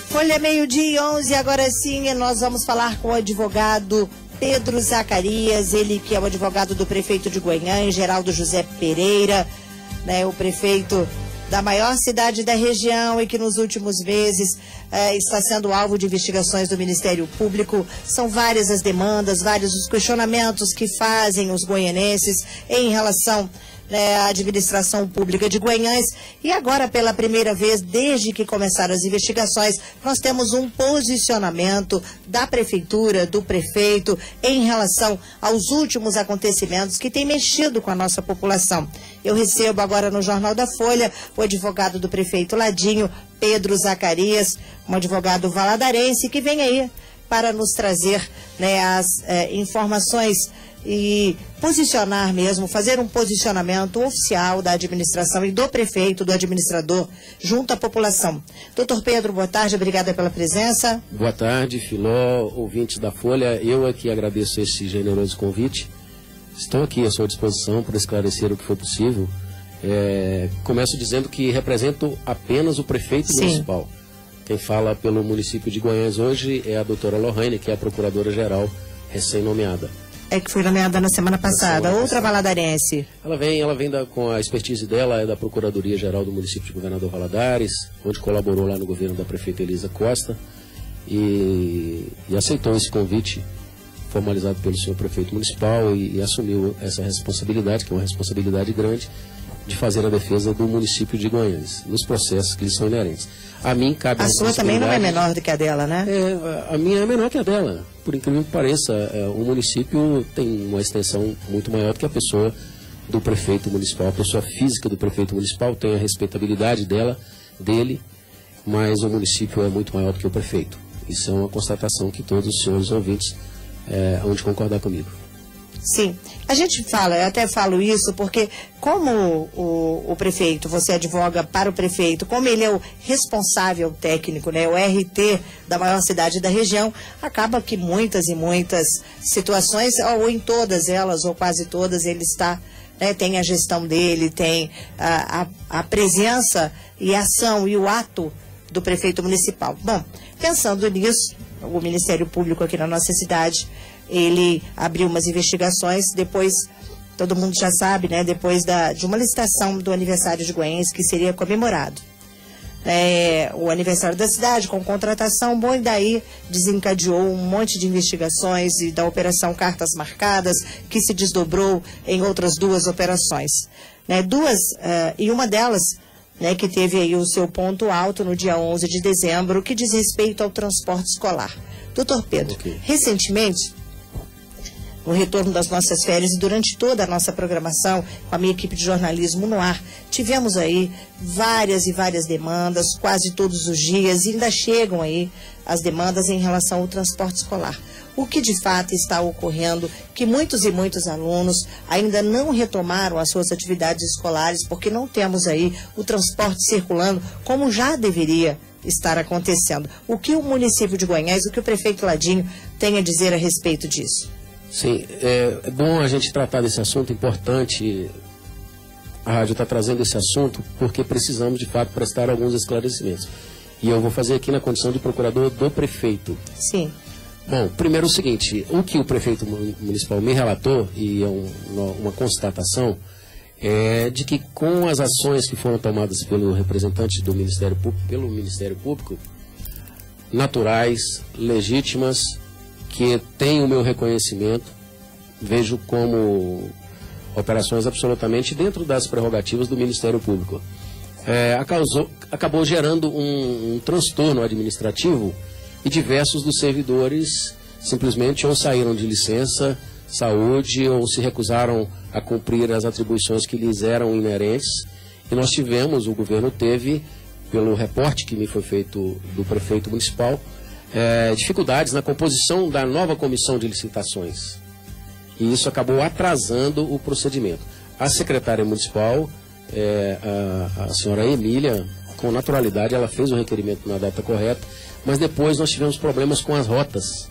Folha meio-dia e 11, agora sim nós vamos falar com o advogado Pedro Zacarias, ele que é o advogado do prefeito de Guanhães, Geraldo José Pereira, né, o prefeito da maior cidade da região e que nos últimos meses está sendo alvo de investigações do Ministério Público. São várias as demandas, vários os questionamentos que fazem os goianenses em relação à administração pública de Guanhães. E agora, pela primeira vez, desde que começaram as investigações, nós temos um posicionamento da prefeitura, do prefeito, em relação aos últimos acontecimentos que têm mexido com a nossa população. Eu recebo agora no Jornal da Folha o advogado do prefeito Ladinho, Pedro Zacarias, um advogado valadarense que vem aí para nos trazer as informações e posicionar mesmo, fazer um posicionamento oficial da administração e do prefeito, do administrador, junto à população. Doutor Pedro, boa tarde, obrigada pela presença. Boa tarde, Filó, ouvintes da Folha. Eu aqui agradeço esse generoso convite. Estou aqui à sua disposição para esclarecer o que for possível. Começo dizendo que represento apenas o prefeito municipal. Quem fala pelo município de Guanhães hoje é a doutora Lohane, que é a procuradora-geral recém-nomeada. Que foi nomeada na semana passada, outra valadarense. Ela vem com a expertise dela, é da Procuradoria-Geral do município de Governador Valadares, onde colaborou lá no governo da prefeita Elisa Costa, e aceitou esse convite formalizado pelo senhor prefeito municipal e assumiu essa responsabilidade, que é uma responsabilidade grande, de fazer a defesa do município de Guanhães, nos processos que lhes são inerentes. A mim cabe a sua também não é menor do que a dela, né? A minha é menor que a dela, por incrível que pareça. O município tem uma extensão muito maior do que a pessoa do prefeito municipal. A pessoa física do prefeito municipal tem a respeitabilidade dele, mas o município é muito maior do que o prefeito. Isso é uma constatação que todos os senhores ouvintes hão de concordar comigo. Sim, a gente fala, eu até falo isso porque como o prefeito, você advoga para o prefeito, como ele é o responsável técnico, o RT da maior cidade da região, acaba que muitas e muitas situações, ou em todas elas, ou quase todas, ele está, tem a gestão dele, tem a presença e a ação e o ato do prefeito municipal. Bom, pensando nisso, o Ministério Público aqui na nossa cidade, ele abriu umas investigações, depois, todo mundo já sabe, depois de uma licitação do aniversário de Guanhães, que seria comemorado. O aniversário da cidade, com contratação, bom, e daí desencadeou um monte de investigações e da Operação Cartas Marcadas, que se desdobrou em outras duas operações. E uma delas, que teve aí o seu ponto alto no dia 11 de dezembro, que diz respeito ao transporte escolar. Doutor Pedro, recentemente, no retorno das nossas férias e durante toda a nossa programação, com a minha equipe de jornalismo no ar, tivemos aí várias e várias demandas, quase todos os dias, e ainda chegam aí as demandas em relação ao transporte escolar. O que de fato está ocorrendo, que muitos e muitos alunos ainda não retomaram as suas atividades escolares, porque não temos aí o transporte circulando como já deveria estar acontecendo. O que o município de Guanhães, o que o prefeito Ladinho tem a dizer a respeito disso? Sim, é bom a gente tratar desse assunto importante. A rádio está trazendo esse assunto porque precisamos, de fato, prestar alguns esclarecimentos. E eu vou fazer aqui na condição de procurador do prefeito. Sim. Bom, primeiro o seguinte, o que o prefeito municipal me relatou, e é uma constatação, é de que com as ações que foram tomadas pelo representante do Ministério Público, pelo Ministério Público, naturais, legítimas, que tem o meu reconhecimento, vejo como operações absolutamente dentro das prerrogativas do Ministério Público. Acabou gerando um transtorno administrativo e diversos dos servidores simplesmente ou saíram de licença, saúde, ou se recusaram a cumprir as atribuições que lhes eram inerentes. E nós tivemos, o governo teve, pelo reporte que me foi feito do prefeito municipal, dificuldades na composição da nova comissão de licitações. E isso acabou atrasando o procedimento. A secretária municipal, a senhora Emília, com naturalidade, ela fez o requerimento na data correta, mas depois nós tivemos problemas com as rotas,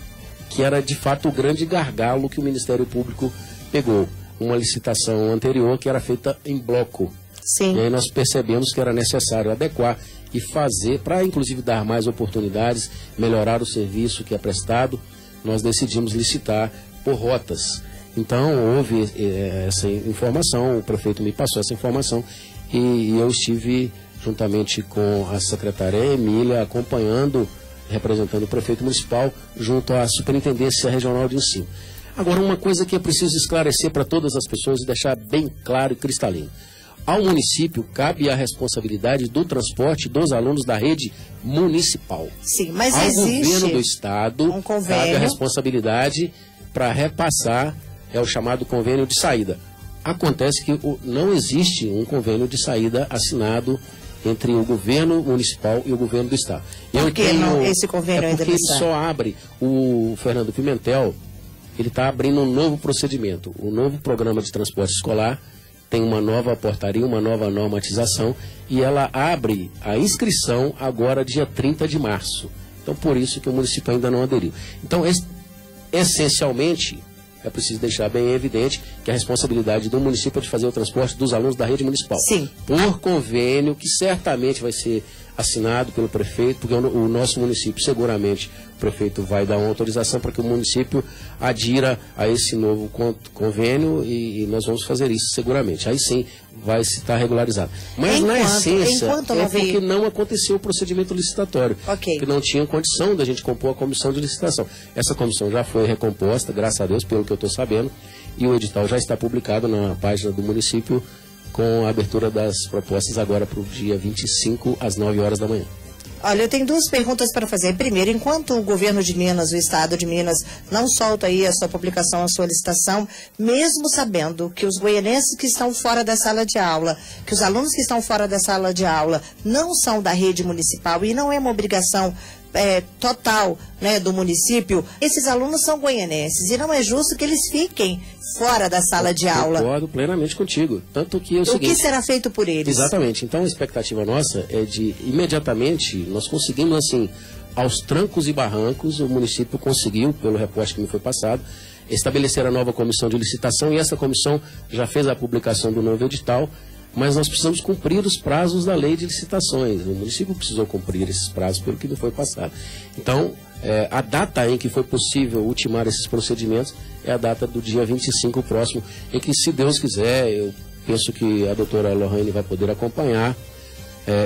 que era de fato o grande gargalo que o Ministério Público pegou. Uma licitação anterior que era feita em bloco. Sim. E aí nós percebemos que era necessário adequar e fazer, para inclusive dar mais oportunidades, melhorar o serviço que é prestado, nós decidimos licitar por rotas. Então, houve essa informação, o prefeito me passou essa informação e eu estive, juntamente com a secretária Emília, acompanhando, representando o prefeito municipal, junto à Superintendência Regional de Ensino. Agora, uma coisa que é preciso esclarecer para todas as pessoas e deixar bem claro e cristalino. Ao município cabe a responsabilidade do transporte dos alunos da rede municipal. Sim, mas ao existe governo do estado um convênio, cabe a responsabilidade para repassar, é o chamado convênio de saída. Acontece que não existe um convênio de saída assinado entre o governo municipal e o governo do estado. Por que não esse convênio ainda porque não ele só abre, o Fernando Pimentel, ele está abrindo um novo procedimento, um novo programa de transporte escolar, tem uma nova portaria, uma nova normatização, e ela abre a inscrição agora dia 30 de março. Então, por isso que o município ainda não aderiu. Então, essencialmente, é preciso deixar bem evidente que a responsabilidade do município é de fazer o transporte dos alunos da rede municipal. Sim. Por convênio, que certamente vai ser assinado pelo prefeito, porque o nosso município, seguramente, o prefeito vai dar uma autorização para que o município adira a esse novo convênio e nós vamos fazer isso seguramente. Aí sim vai estar regularizado. Mas na essência é porque não aconteceu o procedimento licitatório, que não tinha condição da gente compor a comissão de licitação. Essa comissão já foi recomposta, graças a Deus, pelo que eu estou sabendo, e o edital já está publicado na página do município, com a abertura das propostas agora para o dia 25, às 9 horas da manhã. Olha, eu tenho duas perguntas para fazer. Primeiro, enquanto o governo de Minas, o estado de Minas, não solta aí a sua publicação, a sua licitação, mesmo sabendo que os goianenses que estão fora da sala de aula, que os alunos que estão fora da sala de aula não são da rede municipal e não é uma obrigação total, né, do município, esses alunos são goianenses e não é justo que eles fiquem fora da sala de aula. Concordo plenamente contigo. Tanto que o que será feito por eles? Exatamente. Então a expectativa nossa é de imediatamente nós conseguimos assim, aos trancos e barrancos, o município conseguiu, pelo reporte que me foi passado, estabelecer a nova comissão de licitação, e essa comissão já fez a publicação do novo edital. Mas nós precisamos cumprir os prazos da lei de licitações. O município precisou cumprir esses prazos pelo que não foi passado. Então, a data em que foi possível ultimar esses procedimentos é a data do dia 25 próximo, em que, se Deus quiser, eu penso que a doutora Lohane vai poder acompanhar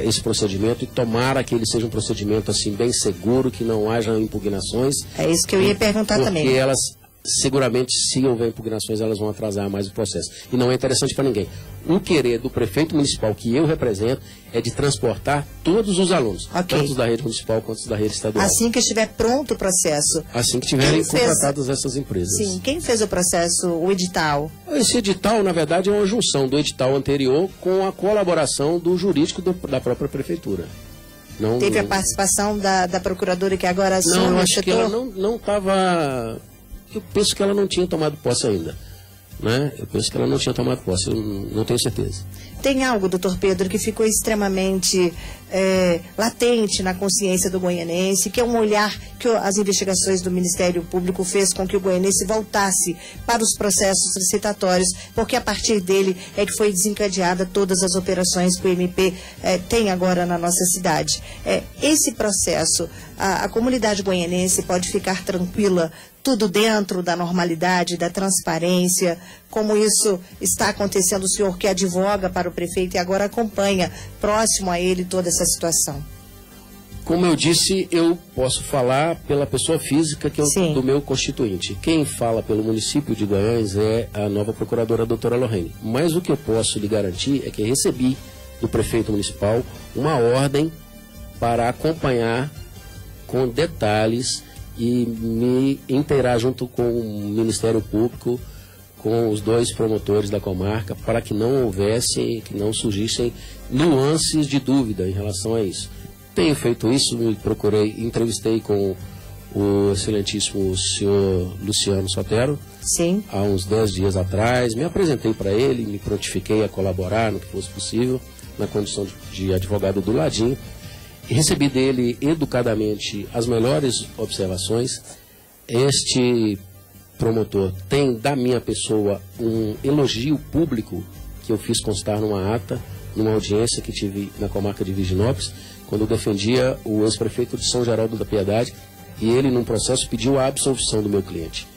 esse procedimento e tomara que ele seja um procedimento assim bem seguro, que não haja impugnações. É isso que eu ia perguntar também. Porque elas, seguramente, se houver impugnações, elas vão atrasar mais o processo. E não é interessante para ninguém. O querer do prefeito municipal, que eu represento, é de transportar todos os alunos, tanto da rede municipal quanto da rede estadual. Assim que estiver pronto o processo. Assim que tiverem contratadas essas empresas. Sim, quem fez o processo, o edital? Esse edital, na verdade, é uma junção do edital anterior com a colaboração do jurídico da própria prefeitura. Teve a participação da procuradora que agora assume o setor? Não, acho que ela não estava... Eu penso que ela não tinha tomado posse ainda. Né? Eu penso que ela não tinha tomado posse, eu não tenho certeza. Tem algo, doutor Pedro, que ficou extremamente latente na consciência do goianense, que é um olhar que as investigações do Ministério Público fez com que o goianense voltasse para os processos licitatórios, porque a partir dele é que foi desencadeada todas as operações que o MP tem agora na nossa cidade. Esse processo, a comunidade goianense pode ficar tranquila, tudo dentro da normalidade, da transparência, como isso está acontecendo, o senhor que advoga para o prefeito e agora acompanha próximo a ele toda essa situação? Como eu disse, eu posso falar pela pessoa física que é do meu constituinte. Quem fala pelo município de Goiânia é a nova procuradora, a doutora Lohane. Mas o que eu posso lhe garantir é que recebi do prefeito municipal uma ordem para acompanhar com detalhes e me inteirar junto com o Ministério Público, com os dois promotores da comarca, para que não houvesse, que não surgissem nuances de dúvida em relação a isso. Tenho feito isso, entrevistei com o excelentíssimo senhor Luciano Sotero, há uns 10 dias atrás, me apresentei para ele, me prontifiquei a colaborar no que fosse possível, na condição de advogado do ladinho, e recebi dele educadamente as melhores observações. Este promotor tem da minha pessoa um elogio público que eu fiz constar numa ata, numa audiência que tive na comarca de Virginópolis, quando eu defendia o ex-prefeito de São Geraldo da Piedade, e ele, num processo, pediu a absolvição do meu cliente.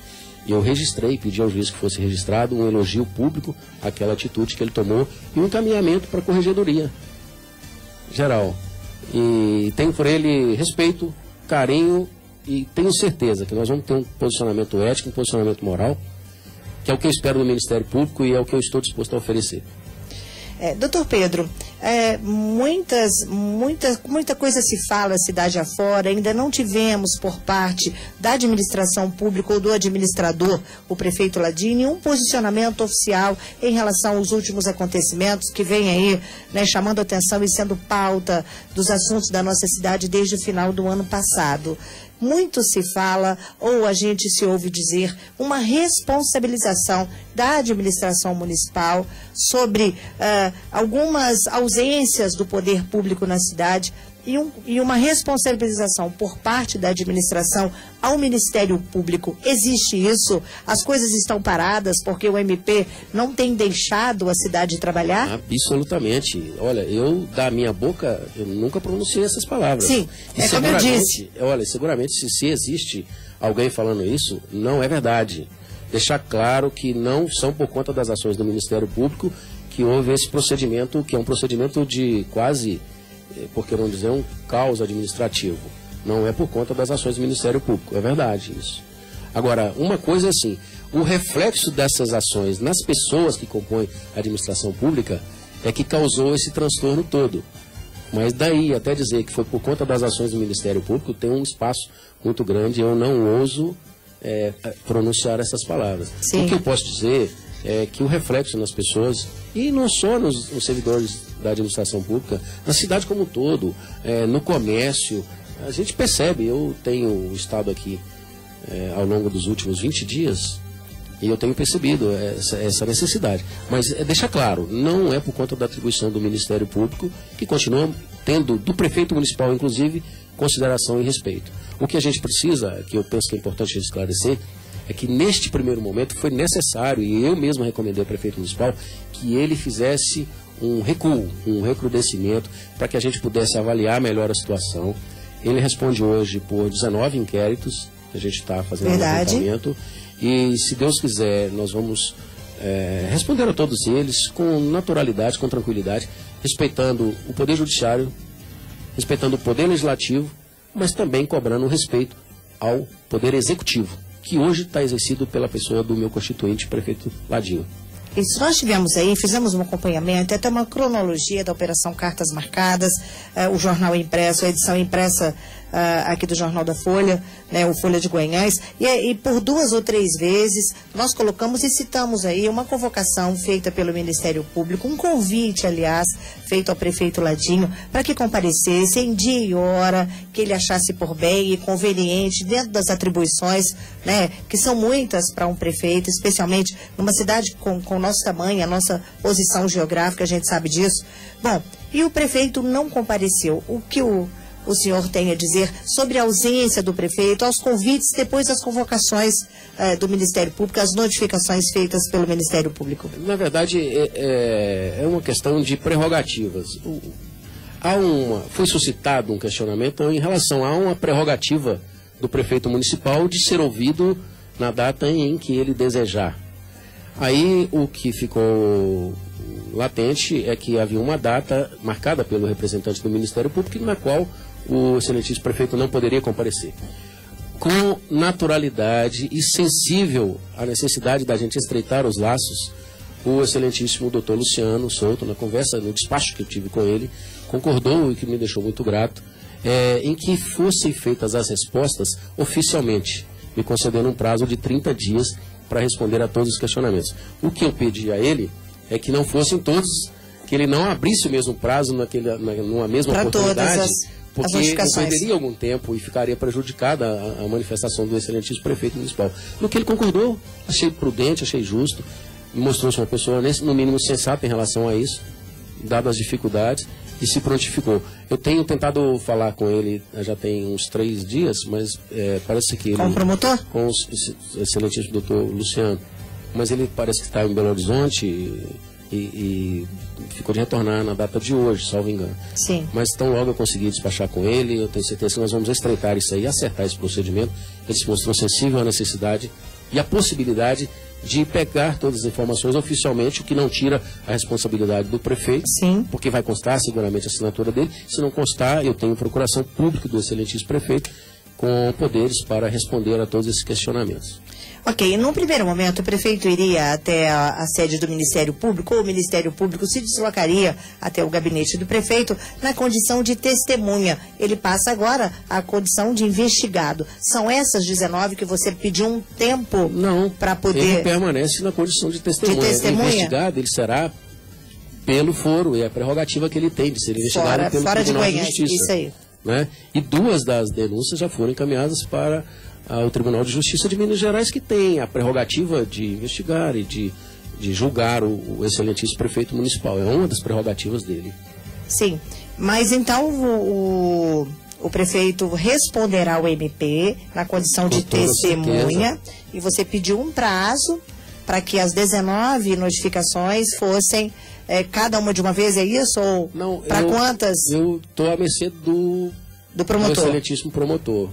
E eu registrei, pedi ao juiz que fosse registrado um elogio público àquela atitude que ele tomou e um encaminhamento para a Corregedoria Geral. E tenho por ele respeito, carinho e tenho certeza que nós vamos ter um posicionamento ético, um posicionamento moral, que é o que eu espero do Ministério Público e é o que eu estou disposto a oferecer. Doutor Pedro, muita coisa se fala cidade afora, ainda não tivemos por parte da administração pública ou do administrador, o prefeito Ladini, um posicionamento oficial em relação aos últimos acontecimentos que vem aí, né, chamando atenção e sendo pauta dos assuntos da nossa cidade desde o final do ano passado. Muito se fala, ou a gente se ouve dizer, uma responsabilização da administração municipal sobre algumas ausências do poder público na cidade e uma responsabilização por parte da administração ao Ministério Público. Existe isso? As coisas estão paradas porque o MP não tem deixado a cidade trabalhar? Absolutamente. Olha, eu, da minha boca, eu nunca pronunciei essas palavras. Sim, como eu disse. Olha, seguramente, se existe alguém falando isso, não é verdade. Deixar claro que não são por conta das ações do Ministério Público que houve esse procedimento, que é um procedimento de quase, por que não dizer, um caos administrativo. Não é por conta das ações do Ministério Público, é verdade isso. Agora, uma coisa é assim, o reflexo dessas ações nas pessoas que compõem a administração pública é que causou esse transtorno todo. Mas daí até dizer que foi por conta das ações do Ministério Público tem um espaço muito grande, eu não ouso pronunciar essas palavras. Sim. O que eu posso dizer é que o reflexo nas pessoas, e não só nos servidores da administração pública, na cidade como um todo, no comércio, a gente percebe. Eu tenho estado aqui ao longo dos últimos 20 dias e eu tenho percebido essa necessidade. Mas deixa claro, não é por conta da atribuição do Ministério Público, que continua tendo, do prefeito municipal inclusive, consideração e respeito. O que a gente precisa, que eu penso que é importante esclarecer, é que neste primeiro momento foi necessário, e eu mesmo recomendei ao prefeito municipal, que ele fizesse um recuo, um recrudescimento, para que a gente pudesse avaliar melhor a situação. Ele responde hoje por 19 inquéritos, que a gente está fazendo um levantamento, e se Deus quiser, nós vamos responder a todos eles com naturalidade, com tranquilidade, respeitando o Poder Judiciário, respeitando o Poder Legislativo, mas também cobrando o respeito ao Poder Executivo, que hoje está exercido pela pessoa do meu constituinte, prefeito Ladinho. Isso, nós tivemos aí, fizemos um acompanhamento, até uma cronologia da Operação Cartas Marcadas, o jornal impresso, a edição impressa aqui do Jornal da Folha, né, o Folha de Goiás, e por 2 ou 3 vezes nós colocamos e citamos aí uma convocação feita pelo Ministério Público, um convite, aliás, feito ao prefeito Ladinho, para que comparecesse em dia e hora que ele achasse por bem e conveniente, dentro das atribuições, né, que são muitas para um prefeito, especialmente numa cidade com o nosso tamanho, a nossa posição geográfica, a gente sabe disso. Bom, e o prefeito não compareceu. O que o senhor tem a dizer sobre a ausência do prefeito, aos convites, depois das convocações do Ministério Público, as notificações feitas pelo Ministério Público? Na verdade, é uma questão de prerrogativas. Foi suscitado um questionamento em relação a uma prerrogativa do prefeito municipal de ser ouvido na data em que ele desejar. Aí o que ficou latente é que havia uma data marcada pelo representante do Ministério Público na qual o excelentíssimo prefeito não poderia comparecer. Com naturalidade e sensível à necessidade da gente estreitar os laços, o excelentíssimo doutor Luciano Souto, na conversa, no despacho que eu tive com ele, concordou, e que me deixou muito grato, em que fossem feitas as respostas oficialmente, me concedendo um prazo de 30 dias para responder a todos os questionamentos. O que eu pedi a ele é que não fossem todos, que ele não abrisse o mesmo prazo numa mesma oportunidade, porque perderia algum tempo e ficaria prejudicada a manifestação do excelentíssimo prefeito municipal. No que ele concordou, achei prudente, achei justo, mostrou-se uma pessoa, no mínimo, sensata em relação a isso, dadas as dificuldades, e se prontificou. Eu tenho tentado falar com ele já tem uns 3 dias, mas parece que ele... Com o promotor? Com o excelentíssimo doutor Luciano. Mas ele parece que está em Belo Horizonte, e ficou de retornar na data de hoje, salvo engano. Sim. Mas tão logo eu consegui despachar com ele, eu tenho certeza que nós vamos estreitar isso aí, acertar esse procedimento. Ele se mostrou sensível à necessidade e à possibilidade de pegar todas as informações oficialmente, o que não tira a responsabilidade do prefeito, sim, porque vai constar seguramente a assinatura dele. Se não constar, eu tenho procuração pública do excelentíssimo prefeito com poderes para responder a todos esses questionamentos. Ok, num primeiro momento o prefeito iria até a sede do Ministério Público, ou o Ministério Público se deslocaria até o gabinete do prefeito na condição de testemunha. Ele passa agora à condição de investigado. São essas 19 que você pediu um tempo para poder... Ele permanece na condição de testemunha. Investigado, ele será pelo foro, e a prerrogativa que ele tem de ser investigado pelo Tribunal de Justiça. Isso aí. Né? E 2 das denúncias já foram encaminhadas para o Tribunal de Justiça de Minas Gerais, que tem a prerrogativa de investigar e de julgar o excelentíssimo prefeito municipal. É uma das prerrogativas dele. Sim, mas então o prefeito responderá ao MP na condição de testemunha, e você pediu um prazo para que as 19 notificações fossem cada uma de uma vez, é isso? Ou para quantas? Eu estou à mercê do promotor. Do excelentíssimo promotor.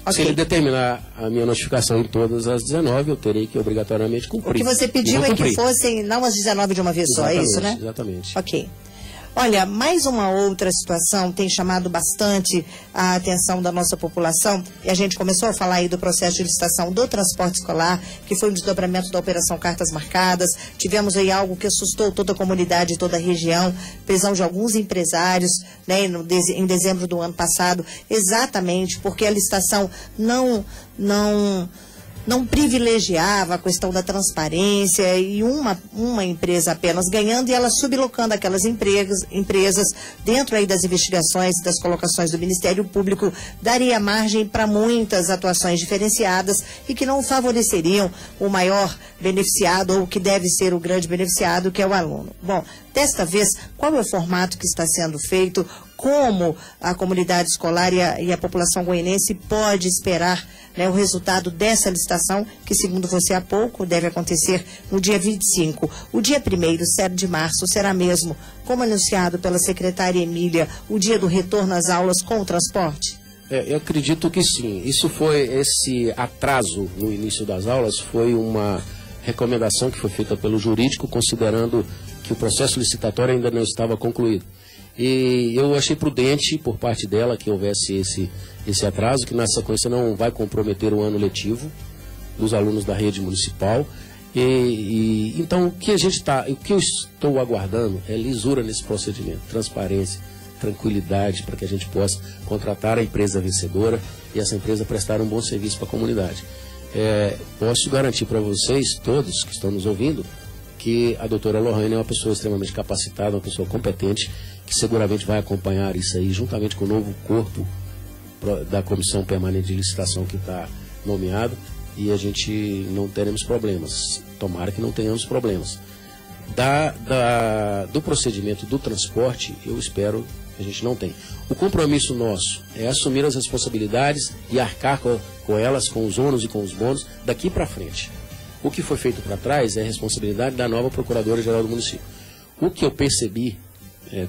Okay. Se ele determinar a minha notificação em todas as 19, eu terei que obrigatoriamente cumprir. O que você pediu é que fossem não as 19 de uma vez só, é isso, né? Exatamente. Ok. Olha, mais uma outra situação tem chamado bastante a atenção da nossa população, e a gente começou a falar aí do processo de licitação do transporte escolar, que foi um desdobramento da Operação Cartas Marcadas. Tivemos aí algo que assustou toda a comunidade, toda a região, prisão de alguns empresários, né, em dezembro do ano passado, exatamente porque a licitação não privilegiava a questão da transparência, e uma empresa apenas ganhando e ela sublocando aquelas empresas dentro aí das investigações, das colocações do Ministério Público, daria margem para muitas atuações diferenciadas e que não favoreceriam o maior beneficiado, ou o que deve ser o grande beneficiado, que é o aluno. Bom, desta vez, qual é o formato que está sendo feito? Como a comunidade escolar e a população goianense pode esperar, né, o resultado dessa licitação, que, segundo você há pouco, deve acontecer no dia 25. O dia 1º, 7 de março, será mesmo, como anunciado pela secretária Emília, o dia do retorno às aulas com o transporte? Eu acredito que sim. Esse atraso no início das aulas foi uma recomendação que foi feita pelo jurídico, considerando que o processo licitatório ainda não estava concluído. E eu achei prudente, por parte dela, que houvesse esse atraso, que na sequência não vai comprometer o ano letivo dos alunos da rede municipal. Então, o que eu estou aguardando é lisura nesse procedimento, transparência, tranquilidade, para que a gente possa contratar a empresa vencedora e essa empresa prestar um bom serviço para a comunidade. Posso garantir para vocês, todos que estão nos ouvindo, que a doutora Lohane é uma pessoa extremamente capacitada, uma pessoa competente, que seguramente vai acompanhar isso aí, juntamente com o novo corpo da Comissão Permanente de Licitação que está nomeado, e a gente não teremos problemas. Tomara que não tenhamos problemas. Do procedimento do transporte, eu espero que a gente não tenha. O compromisso nosso é assumir as responsabilidades e arcar com elas, com os ônus e com os bônus, daqui para frente. O que foi feito para trás é a responsabilidade da nova Procuradora-Geral do município. O que eu percebi,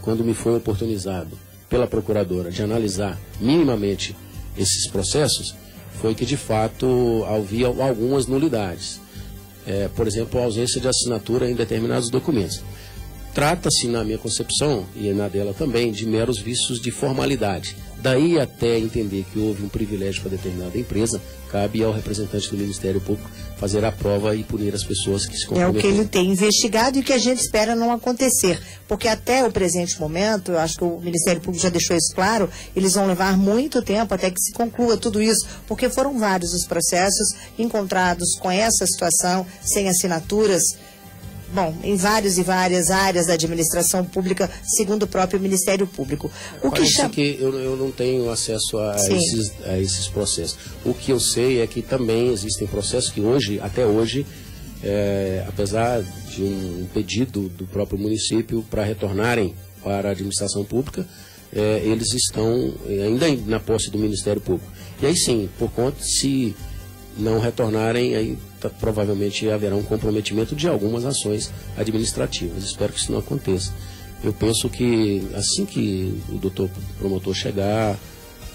quando me foi oportunizado pela Procuradora de analisar minimamente esses processos, foi que de fato havia algumas nulidades. Por exemplo, a ausência de assinatura em determinados documentos. Trata-se, na minha concepção, e na dela também, de meros vícios de formalidade. Daí até entender que houve um privilégio para determinada empresa, cabe ao representante do Ministério Público fazer a prova e punir as pessoas que se comprometeram. É o que ele tem investigado e que a gente espera não acontecer. Porque até o presente momento, eu acho que o Ministério Público já deixou isso claro, eles vão levar muito tempo até que se conclua tudo isso, porque foram vários os processos encontrados com essa situação, sem assinaturas, em várias áreas da administração pública, segundo o próprio Ministério Público. Que eu não tenho acesso a esses processos. O que eu sei é que também existem processos que até hoje, apesar de um pedido do próprio município para retornarem para a administração pública, eles estão ainda na posse do Ministério Público. E aí sim, por conta, se não retornarem, aí provavelmente haverá um comprometimento de algumas ações administrativas. Espero que isso não aconteça. Eu penso que assim que o doutor promotor chegar,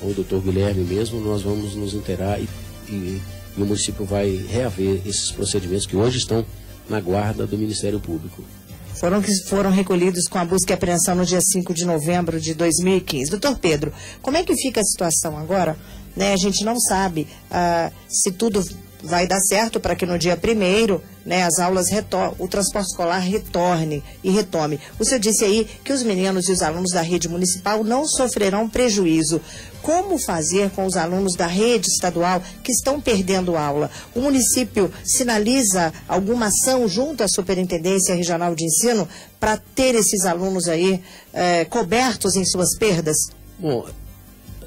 ou o doutor Guilherme mesmo, nós vamos nos inteirar e o município vai reaver esses procedimentos que hoje estão na guarda do Ministério Público. Foram recolhidos com a busca e apreensão no dia 5 de novembro de 2015. Doutor Pedro, como é que fica a situação agora? Né, a gente não sabe se tudo vai dar certo para que no dia 1º, né, as aulas o transporte escolar retorne e retome. O senhor disse aí que os meninos e os alunos da rede municipal não sofrerão prejuízo. Como fazer com os alunos da rede estadual que estão perdendo aula? O município sinaliza alguma ação junto à Superintendência Regional de Ensino para ter esses alunos aí cobertos em suas perdas? Bom,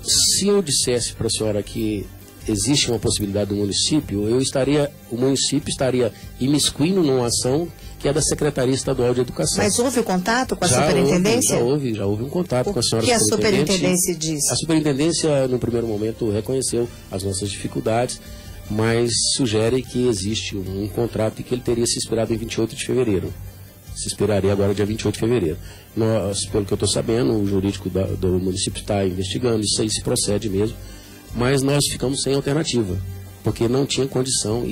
se eu dissesse para a senhora que existe uma possibilidade do município, o município estaria imiscuindo numa ação que é da Secretaria Estadual de Educação. Mas houve contato com a Superintendência? Já houve um contato com a senhora Superintendente. O que a Superintendência disse? A Superintendência, no primeiro momento, reconheceu as nossas dificuldades, mas sugere que existe um contrato e que ele teria se esperado em 28 de fevereiro. Se esperaria agora dia 28 de fevereiro. Nós, pelo que eu estou sabendo, o jurídico do município está investigando, isso aí se procede mesmo, mas nós ficamos sem alternativa, porque não tinha condição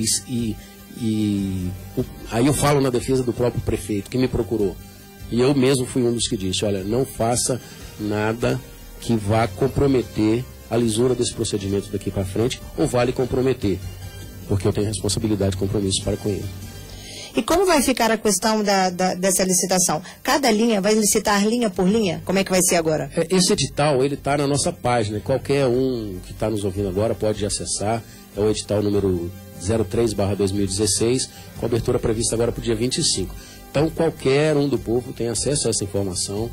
aí eu falo na defesa do próprio prefeito, que me procurou, e eu mesmo fui um dos que disse, olha, não faça nada que vá comprometer a lisura desse procedimento daqui para frente, ou vale comprometer, porque eu tenho responsabilidade e compromisso para com ele. E como vai ficar a questão dessa licitação? Cada linha, vai licitar linha por linha? Como é que vai ser agora? Esse edital, ele está na nossa página. Qualquer um que está nos ouvindo agora pode acessar. É o edital número 03/2016, com abertura prevista agora para o dia 25. Então, qualquer um do povo tem acesso a essa informação.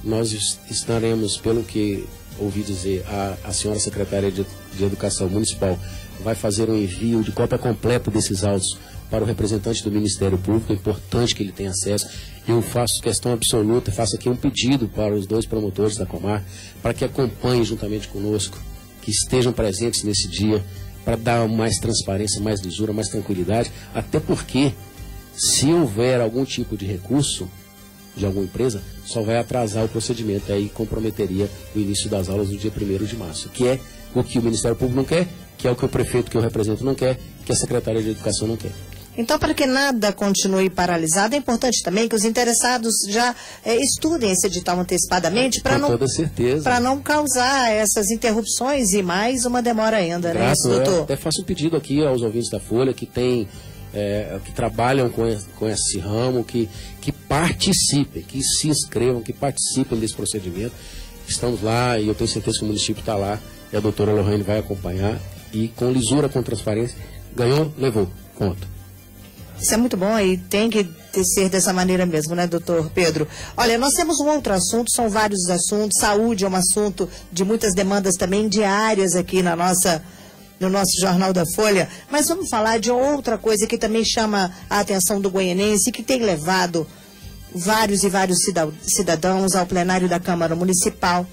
Nós estaremos, pelo que ouvi dizer, a senhora secretária de Educação Municipal vai fazer um envio de cópia completa desses autos para o representante do Ministério Público. É importante que ele tenha acesso. Eu faço questão absoluta, faço aqui um pedido para os 2 promotores da Comar, para que acompanhem juntamente conosco, que estejam presentes nesse dia, para dar mais transparência, mais lisura, mais tranquilidade, até porque, se houver algum tipo de recurso de alguma empresa, só vai atrasar o procedimento, aí comprometeria o início das aulas no dia 1º de março, que é o que o Ministério Público não quer, que é o que o prefeito que eu represento não quer, que a Secretaria de Educação não quer. Então, para que nada continue paralisado, é importante também que os interessados já estudem esse edital antecipadamente para não causar essas interrupções e mais uma demora ainda, né, doutor? Até faço um pedido aqui aos ouvintes da Folha que trabalham com esse ramo, que participem, que se inscrevam, que participem desse procedimento. Estamos lá e eu tenho certeza que o município está lá e a doutora Lohane vai acompanhar e com lisura, com transparência, ganhou, levou, ponto. Isso é muito bom e tem que ser dessa maneira mesmo, né, doutor Pedro? Olha, nós temos um outro assunto, são vários assuntos, saúde é um assunto de muitas demandas também diárias aqui no nosso Jornal da Folha, mas vamos falar de outra coisa que também chama a atenção do goianense e que tem levado vários e vários cidadãos ao plenário da Câmara Municipal,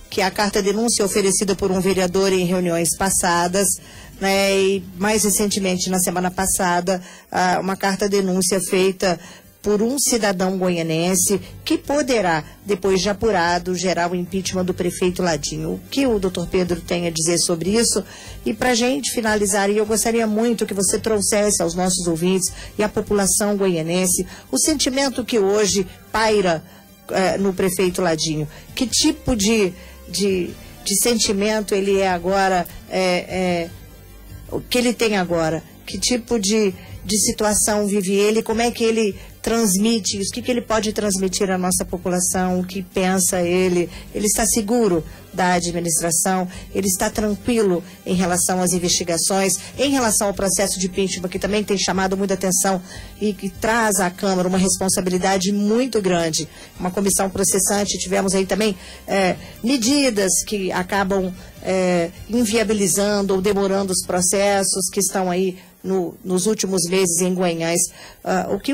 que é a carta-denúncia oferecida por um vereador em reuniões passadas, né, e mais recentemente, na semana passada, uma carta-denúncia feita por um cidadão goianense que poderá, depois de apurado, gerar o impeachment do prefeito Ladinho. O que o doutor Pedro tem a dizer sobre isso? E para a gente finalizar, eu gostaria muito que você trouxesse aos nossos ouvintes e à população goianense o sentimento que hoje paira no prefeito Ladinho. Que tipo de sentimento ele é agora, o que ele tem agora, que tipo de situação vive ele, como é que ele transmite isso, o que ele pode transmitir à nossa população, o que pensa ele está seguro da administração, ele está tranquilo em relação às investigações, em relação ao processo de impeachment, que também tem chamado muita atenção e que traz à Câmara uma responsabilidade muito grande. Uma comissão processante, tivemos aí também medidas que acabam inviabilizando ou demorando os processos que estão aí nos últimos meses em Guanhães. O que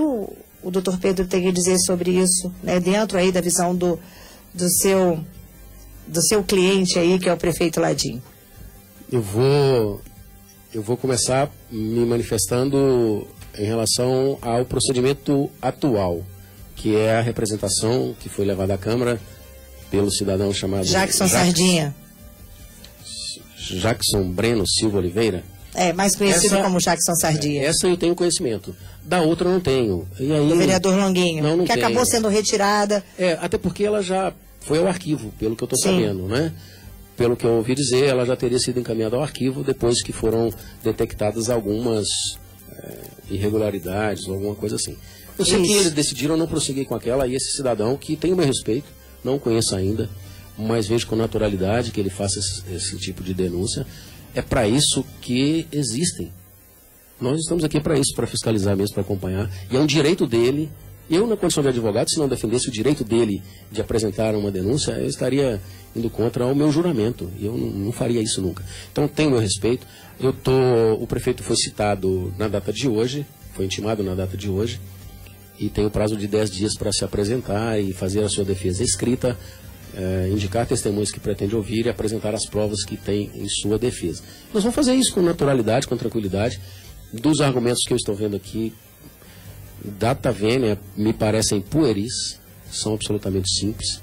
o doutor Pedro tem a dizer sobre isso, né, dentro aí da visão do seu cliente aí, que é o prefeito Ladinho? Eu vou eu vou começar me manifestando em relação ao procedimento atual, que é a representação que foi levada à Câmara pelo cidadão chamado Jackson Sardinha. Jackson Breno Silva Oliveira. Mais conhecido como Jackson Sardinha. Essa eu tenho conhecimento. Da outra eu não tenho. E aí, do vereador Longuinho, não que tenho. Acabou sendo retirada. Até porque ela já foi ao arquivo, pelo que eu estou sabendo, né? Pelo que eu ouvi dizer, ela já teria sido encaminhada ao arquivo depois que foram detectadas algumas irregularidades ou alguma coisa assim. Eu sei que eles decidiram não prosseguir com aquela, e esse cidadão, que tem o meu respeito, não conheço ainda, mas vejo com naturalidade que ele faça esse tipo de denúncia. É para isso que existem. Nós estamos aqui para isso, para fiscalizar mesmo, para acompanhar. E é um direito dele. Eu, na condição de advogado, se não defendesse o direito dele de apresentar uma denúncia, eu estaria indo contra o meu juramento. E eu não faria isso nunca. Então, tenho meu respeito. O prefeito foi citado na data de hoje, foi intimado na data de hoje, e tem o prazo de 10 dias para se apresentar e fazer a sua defesa escrita, indicar testemunhos que pretende ouvir e apresentar as provas que tem em sua defesa. Nós vamos fazer isso com naturalidade, com tranquilidade. Dos argumentos que eu estou vendo aqui, data vênia, me parecem pueris, são absolutamente simples.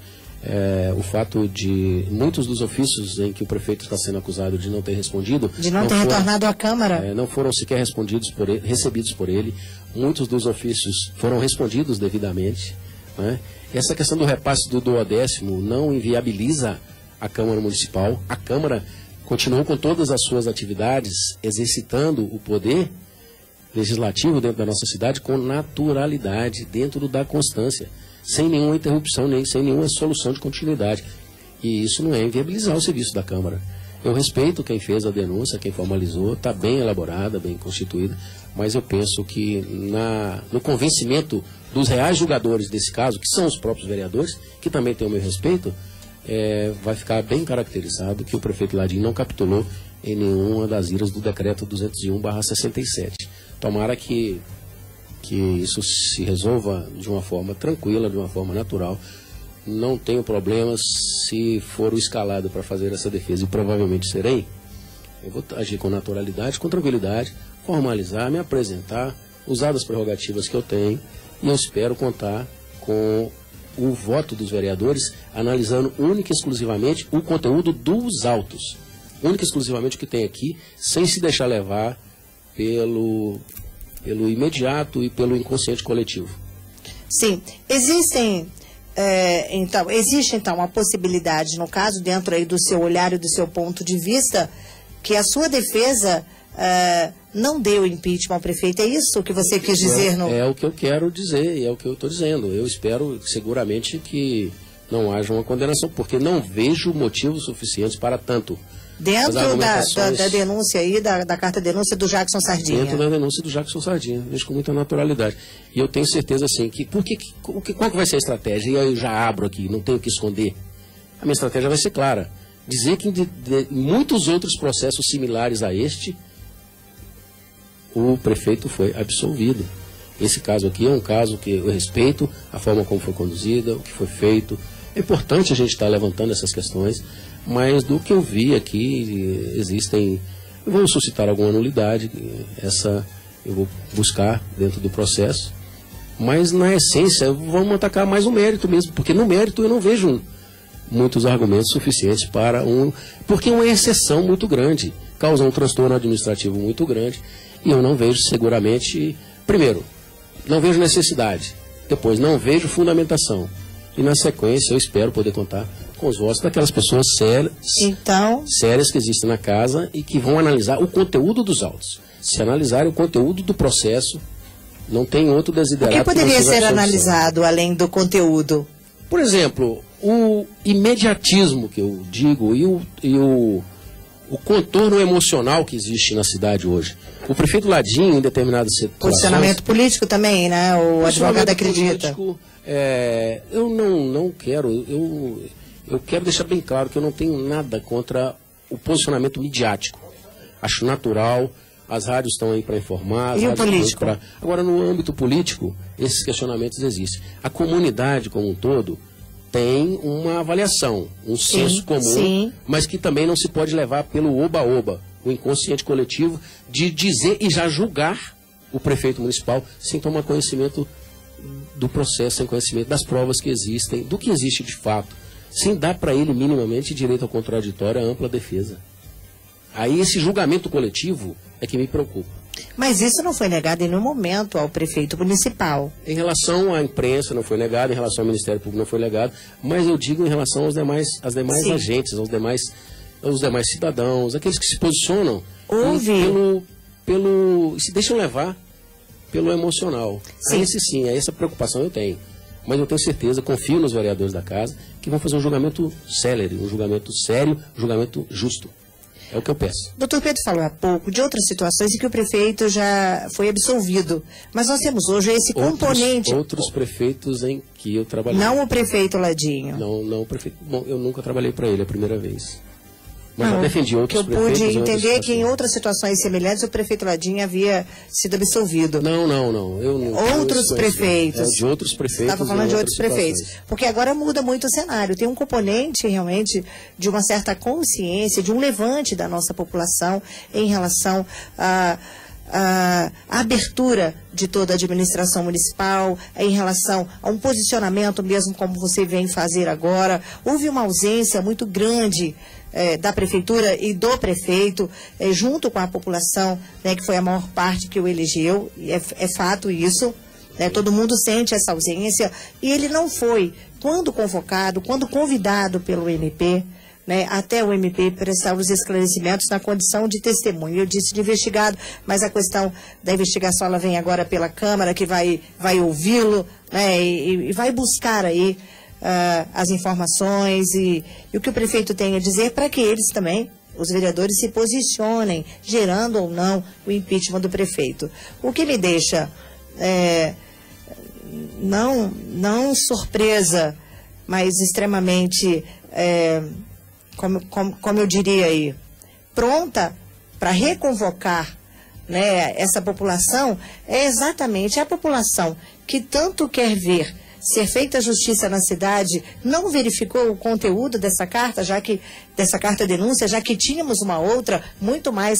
O fato de muitos dos ofícios em que o prefeito está sendo acusado de não ter respondido... De não ter retornado à Câmara. Não foram sequer recebidos por ele. Muitos dos ofícios foram respondidos devidamente, né? Essa questão do repasse do 10º não inviabiliza a Câmara Municipal. A Câmara continuou com todas as suas atividades, exercitando o poder legislativo dentro da nossa cidade com naturalidade, dentro da constância, sem nenhuma interrupção, nem sem nenhuma solução de continuidade. E isso não é inviabilizar o serviço da Câmara. Eu respeito quem fez a denúncia, quem formalizou, está bem elaborada, bem constituída, mas eu penso que no convencimento dos reais julgadores desse caso, que são os próprios vereadores, que também têm o meu respeito, vai ficar bem caracterizado que o prefeito Landim não capitulou em nenhuma das iras do decreto 201/67. Tomara que isso se resolva de uma forma tranquila, de uma forma natural. Não tenho problemas se for o escalado para fazer essa defesa, e provavelmente serei. Eu vou agir com naturalidade, com tranquilidade, formalizar, me apresentar, usar as prerrogativas que eu tenho, e eu espero contar com o voto dos vereadores, analisando única e exclusivamente o conteúdo dos autos. Única e exclusivamente o que tem aqui, sem se deixar levar pelo imediato e pelo inconsciente coletivo. Sim. Existe então a possibilidade, no caso, dentro aí do seu olhar e do seu ponto de vista, que a sua defesa não deu impeachment ao prefeito. É isso que você quis dizer? É o que eu quero dizer, é o que eu estou dizendo. Eu espero seguramente que não haja uma condenação, porque não vejo motivos suficientes para tanto. Dentro da denúncia aí, da carta-denúncia do Jackson Sardinha. Dentro da denúncia do Jackson Sardinha, vejo com muita naturalidade. E eu tenho certeza, assim, que qual que vai ser a estratégia? E eu já abro aqui, não tenho o que esconder. A minha estratégia vai ser clara. Dizer que de muitos outros processos similares a este, o prefeito foi absolvido. Esse caso aqui é um caso que eu respeito, a forma como foi conduzida, o que foi feito. É importante a gente estar levantando essas questões, mas do que eu vi aqui, eu vou suscitar alguma nulidade, eu vou buscar dentro do processo, mas na essência vamos atacar mais o mérito mesmo, porque no mérito eu não vejo muitos argumentos suficientes porque é uma exceção muito grande, causa um transtorno administrativo muito grande, e eu não vejo seguramente, primeiro, não vejo necessidade, depois não vejo fundamentação, e na sequência eu espero poder contar com os votos daquelas pessoas sérias que existem na casa e que vão analisar o conteúdo dos autos. Se analisarem o conteúdo do processo, não tem outro desiderado. O que poderia ser analisado além do conteúdo? Por exemplo, o imediatismo que eu digo e o contorno emocional que existe na cidade hoje. O prefeito Landim, em determinadas situações... Posicionamento político também, né? O advogado acredita. Político, eu não quero... Eu quero deixar bem claro que eu não tenho nada contra o posicionamento midiático. Acho natural, as rádios estão aí para informar. E o político? Agora, no âmbito político, esses questionamentos existem. A comunidade como um todo tem uma avaliação, um senso comum, mas que também não se pode levar pelo oba-oba. o inconsciente coletivo de dizer e já julgar o prefeito municipal sem tomar conhecimento do processo, sem conhecimento das provas que existem, do que existe de fato, sem dar para ele minimamente direito ao contraditório, à ampla defesa. Aí esse julgamento coletivo é que me preocupa. Mas isso não foi negado em nenhum momento ao prefeito municipal. Em relação à imprensa não foi negado, em relação ao Ministério Público não foi negado, mas eu digo em relação aos demais agentes, aos demais cidadãos, aqueles que se posicionam e se deixam levar pelo emocional. Sim. Essa preocupação eu tenho. Mas eu tenho certeza, confio nos vereadores da casa, que vão fazer um julgamento célere, um julgamento sério, um julgamento justo. É o que eu peço. Doutor Pedro falou há pouco de outras situações em que o prefeito já foi absolvido. Mas nós temos hoje esse componente... Outros prefeitos em que eu trabalhei. Não o prefeito Ladinho. Não o prefeito. Bom, eu nunca trabalhei para ele, é a primeira vez. Mas já defendi outros prefeitos. Eu pude entender que em outras situações semelhantes o prefeito Ladinho havia sido absolvido. Não. Outros prefeitos. De outros prefeitos. Estava falando de outros prefeitos. Porque agora muda muito o cenário. Tem um componente realmente de uma certa consciência, de um levante da nossa população em relação a abertura de toda a administração municipal, em relação a um posicionamento mesmo como você vem fazer agora. Houve uma ausência muito grande da prefeitura e do prefeito, junto com a população, né, que foi a maior parte que o elegeu, e é fato isso, né, todo mundo sente essa ausência, e ele não foi, quando convocado, quando convidado pelo MP, né, até o MP prestar os esclarecimentos na condição de testemunho. Eu disse de investigado, mas a questão da investigação ela vem agora pela Câmara, que vai ouvi-lo, né, e vai buscar aí as informações e o que o prefeito tem a dizer para que eles também, os vereadores, se posicionem, gerando ou não o impeachment do prefeito. O que me deixa não surpresa, mas extremamente, como eu diria aí, pronta para reconvocar, né, essa população, é exatamente a população que tanto quer ver ser feita justiça na cidade, não verificou o conteúdo dessa carta, dessa carta denúncia, já que tínhamos uma outra muito mais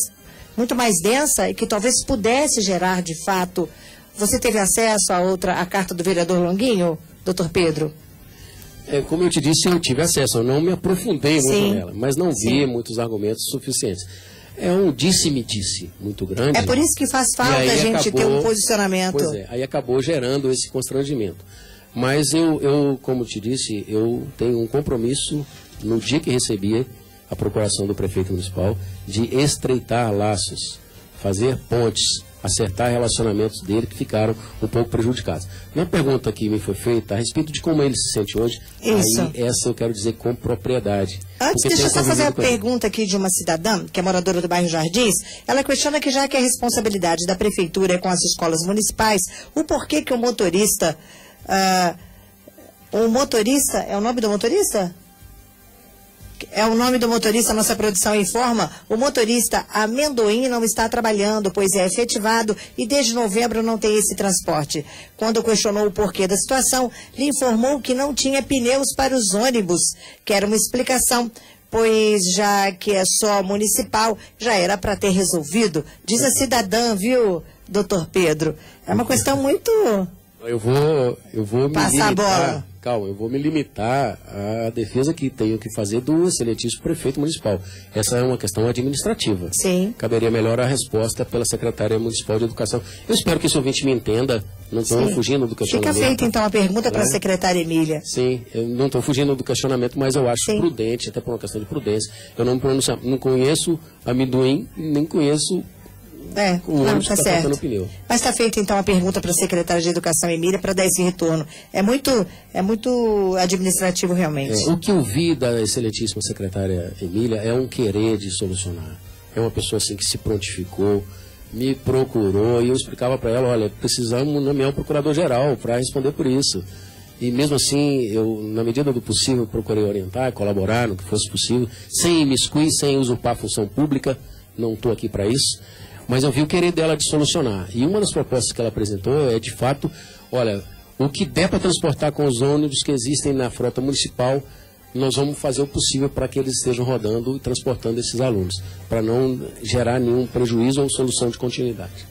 densa e que talvez pudesse gerar de fato. Você teve acesso a carta do vereador Longuinho, doutor Pedro? Como eu te disse, eu tive acesso, eu não me aprofundei muito nela, mas não vi muitos argumentos suficientes. É um disse-me-disse muito grande. É por isso que faz falta a gente ter um posicionamento. Pois é, aí acabou gerando esse constrangimento. Mas eu, como te disse, eu tenho um compromisso, no dia que recebi a procuração do prefeito municipal, de estreitar laços, fazer pontes, acertar relacionamentos dele que ficaram um pouco prejudicados. Na pergunta que me foi feita a respeito de como ele se sente hoje, aí essa eu quero dizer com propriedade. Antes, deixa eu só fazer a pergunta aqui de uma cidadã, que é moradora do bairro Jardins. Ela questiona que já que a responsabilidade da prefeitura é com as escolas municipais, o porquê que o motorista... o motorista, é o nome do motorista? É o nome do motorista, a nossa produção informa. O motorista Amendoim não está trabalhando, pois é efetivado e desde novembro não tem esse transporte. Quando questionou o porquê da situação, lhe informou que não tinha pneus para os ônibus, que era uma explicação, pois já que é só municipal, já era para ter resolvido. Diz a cidadã, viu, doutor Pedro? É uma questão muito... Eu vou passar a bola. Calma, eu vou me limitar à defesa que tenho que fazer do excelentíssimo prefeito municipal. Essa é uma questão administrativa. Sim. Caberia melhor a resposta pela secretária municipal de educação. Eu espero que esse ouvinte me entenda, não estou fugindo do questionamento. Fica feita então a pergunta para a secretária Emília. Sim, eu não estou fugindo do questionamento, mas eu acho prudente, até por uma questão de prudência. Eu não conheço amendoim, nem conheço... não, tá certo. Mas está feita então a pergunta para a secretária de Educação, Emília, para dar esse retorno. É muito administrativo realmente. O que eu vi da excelentíssima secretária Emília é um querer de solucionar. É uma pessoa assim que se prontificou, me procurou e eu explicava para ela, olha, precisamos nomear um procurador-geral para responder por isso. E mesmo assim, eu, na medida do possível, procurei orientar, colaborar no que fosse possível, sem imiscuir, sem usurpar a função pública, não estou aqui para isso. Mas eu vi o querer dela de solucionar. E uma das propostas que ela apresentou é, de fato, olha, o que der para transportar com os ônibus que existem na frota municipal, nós vamos fazer o possível para que eles estejam rodando e transportando esses alunos, para não gerar nenhum prejuízo ou solução de continuidade.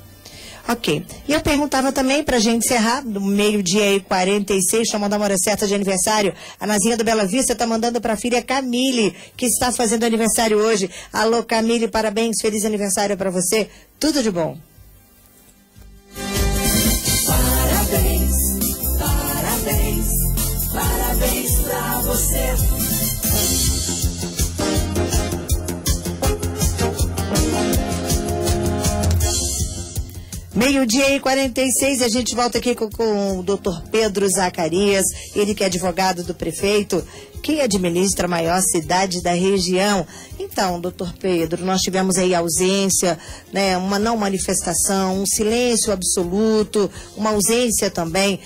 Ok. E eu perguntava também, para a gente encerrar, no meio-dia e 46, deixa eu mandar uma hora certa de aniversário. A Nazinha do Bela Vista está mandando para a filha Camille, que está fazendo aniversário hoje. Alô, Camille, parabéns, feliz aniversário para você. Tudo de bom. Parabéns, parabéns, parabéns pra você. Meio-dia e 46, a gente volta aqui com o doutor Pedro Zacarias, ele que é advogado do prefeito, que administra a maior cidade da região. Então, doutor Pedro, nós tivemos aí ausência, né, uma não manifestação, um silêncio absoluto, uma ausência também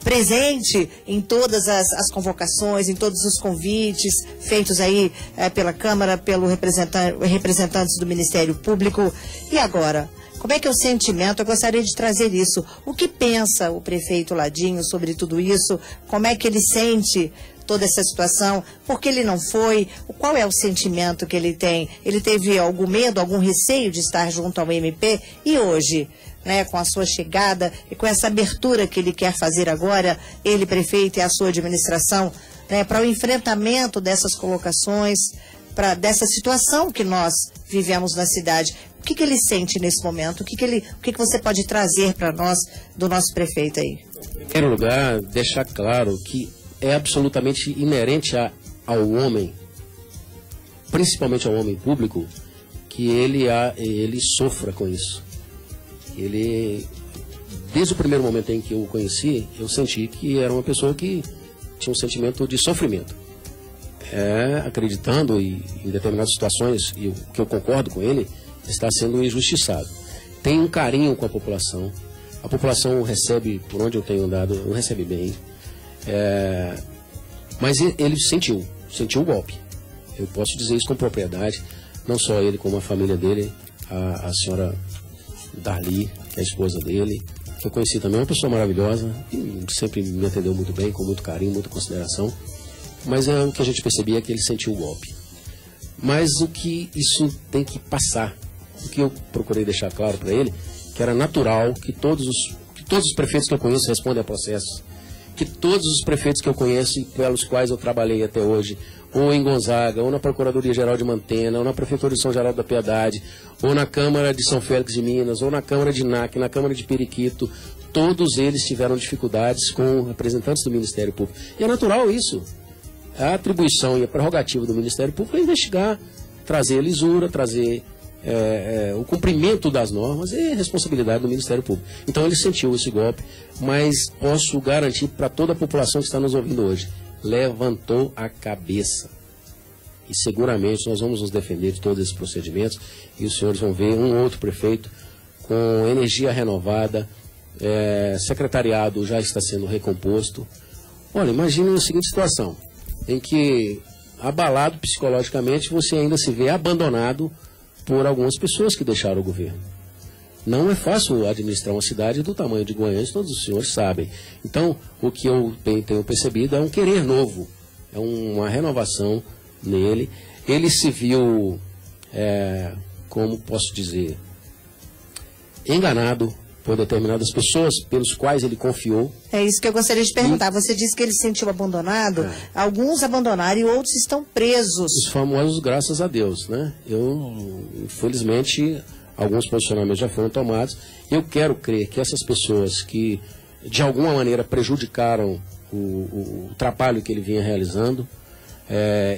presente em todas as convocações, em todos os convites feitos aí pela Câmara, pelos representantes do Ministério Público. E agora? Como é que é o sentimento? Eu gostaria de trazer isso. O que pensa o prefeito Ladinho sobre tudo isso? Como é que ele sente toda essa situação? Por que ele não foi? Qual é o sentimento que ele tem? Ele teve algum medo, algum receio de estar junto ao MP? E hoje, né, com a sua chegada e com essa abertura que ele quer fazer agora, ele, prefeito, e a sua administração, né, para o enfrentamento dessas colocações, dessa situação que nós vivemos na cidade. O que ele sente nesse momento? O que você pode trazer para nós, do nosso prefeito aí? Em primeiro lugar, deixar claro que é absolutamente inerente ao homem, principalmente ao homem público, que ele sofra com isso. Desde o primeiro momento em que eu o conheci, eu senti que era uma pessoa que tinha um sentimento de sofrimento. Acreditando em determinadas situações, e que eu concordo com ele, está sendo injustiçado. Tem um carinho com a população recebe, por onde eu tenho andado, não recebe bem, mas ele sentiu o golpe. Eu posso dizer isso com propriedade, não só ele, como a família dele, a senhora Darli, que é a esposa dele, que eu conheci também, uma pessoa maravilhosa, sempre me atendeu muito bem, com muito carinho, muita consideração, mas o que a gente percebia é que ele sentiu o golpe. Mas o que isso tem que passar, o que eu procurei deixar claro para ele, que era natural que todos os prefeitos que eu conheço respondem a processos, que todos os prefeitos que eu conheço e pelos quais eu trabalhei até hoje, ou em Gonzaga, ou na Procuradoria-Geral de Mantena, ou na Prefeitura de São Geraldo da Piedade, ou na Câmara de São Félix de Minas, ou na Câmara de Nac, na Câmara de Periquito, todos eles tiveram dificuldades com representantes do Ministério Público. E é natural isso. A atribuição e a prerrogativa do Ministério Público é investigar, trazer a lisura, trazer o cumprimento das normas e responsabilidade do Ministério Público. Então ele sentiu esse golpe, mas posso garantir para toda a população que está nos ouvindo hoje, levantou a cabeça. E seguramente nós vamos nos defender de todos esses procedimentos e os senhores vão ver um outro prefeito com energia renovada, secretariado já está sendo recomposto. Olha, imagine a seguinte situação, em que, abalado psicologicamente, você ainda se vê abandonado por algumas pessoas que deixaram o governo. Não é fácil administrar uma cidade do tamanho de Goiânia, todos os senhores sabem. Então, o que eu tenho percebido é um querer novo, é uma renovação nele. Ele se viu, como posso dizer, enganado por determinadas pessoas pelos quais ele confiou. É isso que eu gostaria de perguntar. Você disse que ele se sentiu abandonado. Alguns abandonaram e outros estão presos. Os famosos graças a Deus, né? Infelizmente, alguns posicionamentos já foram tomados. Eu quero crer que essas pessoas que, de alguma maneira, prejudicaram o trabalho que ele vinha realizando,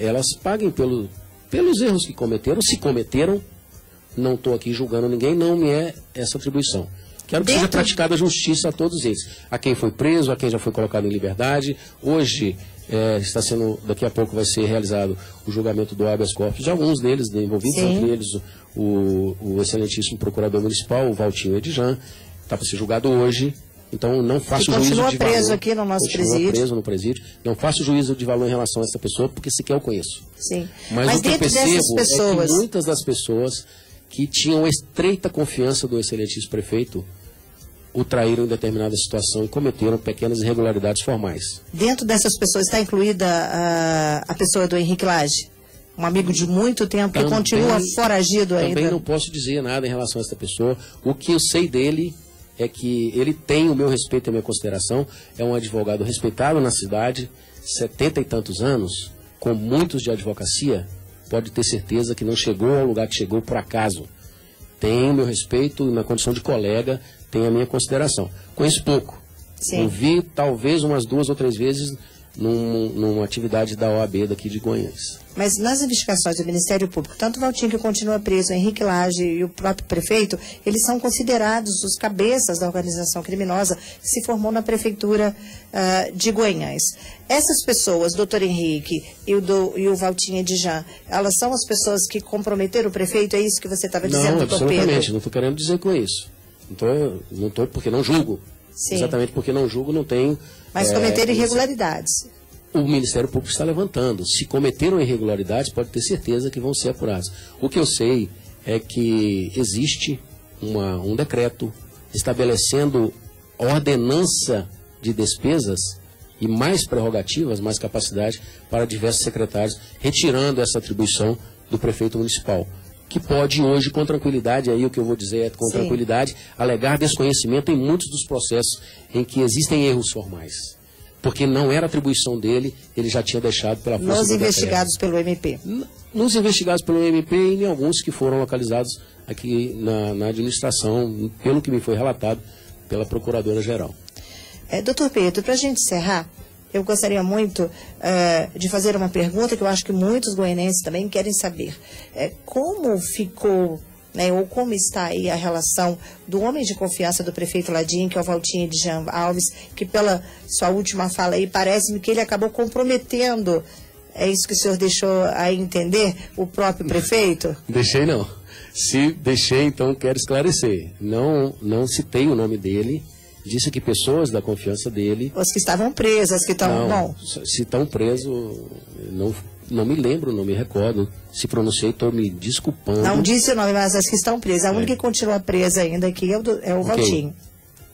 elas paguem pelos erros que cometeram. Se cometeram, não estou aqui julgando ninguém, não me é essa atribuição. Quero que seja praticada a justiça a todos eles. A quem foi preso, a quem já foi colocado em liberdade. Hoje, daqui a pouco vai ser realizado o julgamento do habeas corpus de alguns deles envolvidos, entre eles o excelentíssimo procurador municipal, o Valtinho Edjan, está para ser julgado hoje. Então, não faço juízo de valor. Continua preso aqui no nosso presídio. Continua preso no presídio. Não faço juízo de valor em relação a essa pessoa, porque sequer eu conheço. Sim. Mas o que eu percebo é que muitas das pessoas que tinham estreita confiança do excelentíssimo prefeito o traíram em determinada situação e cometeram pequenas irregularidades formais. Dentro dessas pessoas está incluída a pessoa do Henrique Lage? Um amigo de muito tempo que continua foragido ainda? Também não posso dizer nada em relação a essa pessoa. O que eu sei dele é que ele tem o meu respeito e a minha consideração. É um advogado respeitado na cidade, 70 e tantos anos, com muitos de advocacia. Pode ter certeza que não chegou ao lugar que chegou por acaso. Tem o meu respeito, na condição de colega, tem a minha consideração. Conheço pouco. Sim. Eu vi talvez umas 2 ou 3 vezes numa atividade da OAB daqui de Goiânia. Mas nas investigações do Ministério Público, tanto o Valtinho, que continua preso, o Henrique Lage e o próprio prefeito, eles são considerados os cabeças da organização criminosa que se formou na prefeitura de Goiânia. Essas pessoas, doutor Henrique e o Valtinho Edjan, elas são as pessoas que comprometeram o prefeito? É isso que você estava dizendo, doutor Pedro? Não, absolutamente. Não estou querendo dizer com isso. Não estou porque não julgo. Sim. Exatamente porque não julgo, não tenho... Mas cometeram irregularidades. O Ministério Público está levantando. Se cometeram irregularidades, pode ter certeza que vão ser apuradas. O que eu sei é que existe um decreto estabelecendo ordenança de despesas e mais prerrogativas, mais capacidade para diversos secretários, retirando essa atribuição do prefeito municipal, que pode hoje, com tranquilidade, aí o que eu vou dizer é com Sim. tranquilidade, alegar desconhecimento em muitos dos processos em que existem erros formais. Porque não era atribuição dele, ele já tinha deixado pela força Nos do investigados pelo MP. Nos investigados pelo MP e em alguns que foram localizados aqui na administração, pelo que me foi relatado pela Procuradora-Geral. Doutor Pedro, para a gente encerrar, eu gostaria muito de fazer uma pergunta que eu acho que muitos goianenses também querem saber. Como ficou, ou como está aí a relação do homem de confiança do prefeito Ladinho, que é o Valtinho Edjan Alves, que pela sua última fala aí, parece-me que ele acabou comprometendo, é isso que o senhor deixou aí entender, o próprio prefeito? Deixei não. Se deixei, então quero esclarecer. Não citei o nome dele, disse que pessoas da confiança dele... Os que estavam presos, as que estão... Não, se estão presos, não me lembro, não me recordo. Se pronunciei, estou me desculpando. Não disse o nome, mas as que estão presas. A única que continua presa ainda aqui é o Valtinho.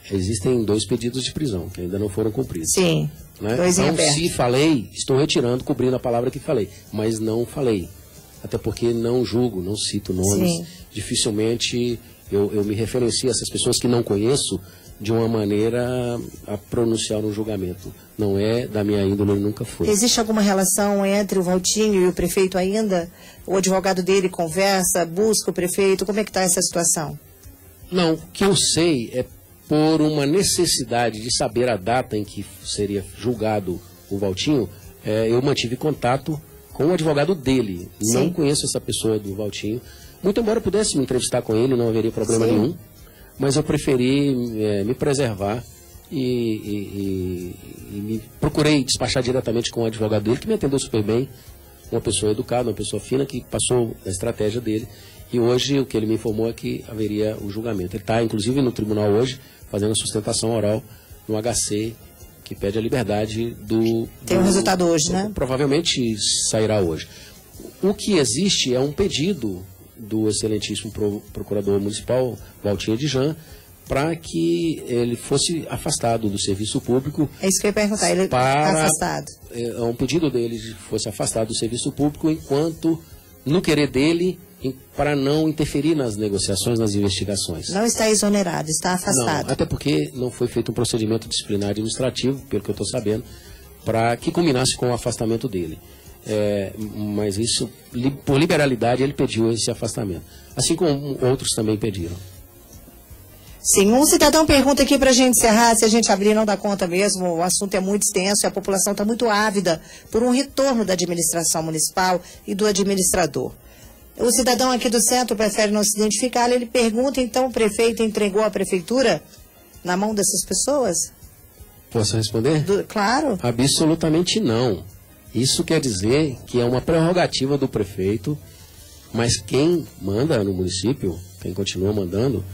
Existem 2 pedidos de prisão, que ainda não foram cumpridos. Sim, né? 2 em então, aberto. se falei, estou retirando, cobrindo a palavra que falei. Mas não falei. Até porque não julgo, não cito nomes. Sim. Dificilmente eu me referencio a essas pessoas que não conheço de uma maneira a pronunciar um julgamento. Não é da minha índole, nunca foi. Existe alguma relação entre o Valtinho e o prefeito ainda? O advogado dele conversa, busca o prefeito? Como é que está essa situação? Não, o que eu sei é por uma necessidade de saber a data em que seria julgado o Valtinho, eu mantive contato com o advogado dele. Sim. Não conheço essa pessoa do Valtinho. Muito embora eu pudesse me entrevistar com ele, não haveria problema Sim. nenhum. Mas eu preferi me preservar e me procurei despachar diretamente com o advogado dele, que me atendeu super bem, uma pessoa educada, uma pessoa fina, que passou a estratégia dele. E hoje o que ele me informou é que haveria o julgamento. Ele está, inclusive, no tribunal hoje, fazendo a sustentação oral no HC, que pede a liberdade do... Tem um resultado hoje, né? Provavelmente sairá hoje. O que existe é um pedido do excelentíssimo procurador municipal, Valtinho Edjan, para que ele fosse afastado do serviço público. É isso que eu ia perguntar, ele está afastado. É um pedido dele de que fosse afastado do serviço público enquanto, no querer dele, para não interferir nas negociações, nas investigações. Não está exonerado, está afastado. Não, até porque não foi feito um procedimento disciplinar administrativo, pelo que eu estou sabendo, para que culminasse com o afastamento dele. Mas isso, por liberalidade, ele pediu esse afastamento. Assim como outros também pediram. Sim, um cidadão pergunta aqui para a gente encerrar, se a gente abrir não dá conta mesmo, o assunto é muito extenso e a população está muito ávida por um retorno da administração municipal e do administrador. O cidadão aqui do centro prefere não se identificar, ele pergunta, então o prefeito entregou a prefeitura na mão dessas pessoas? Posso responder? Claro. Absolutamente não. Isso quer dizer que é uma prerrogativa do prefeito, mas quem manda no município, quem continua mandando,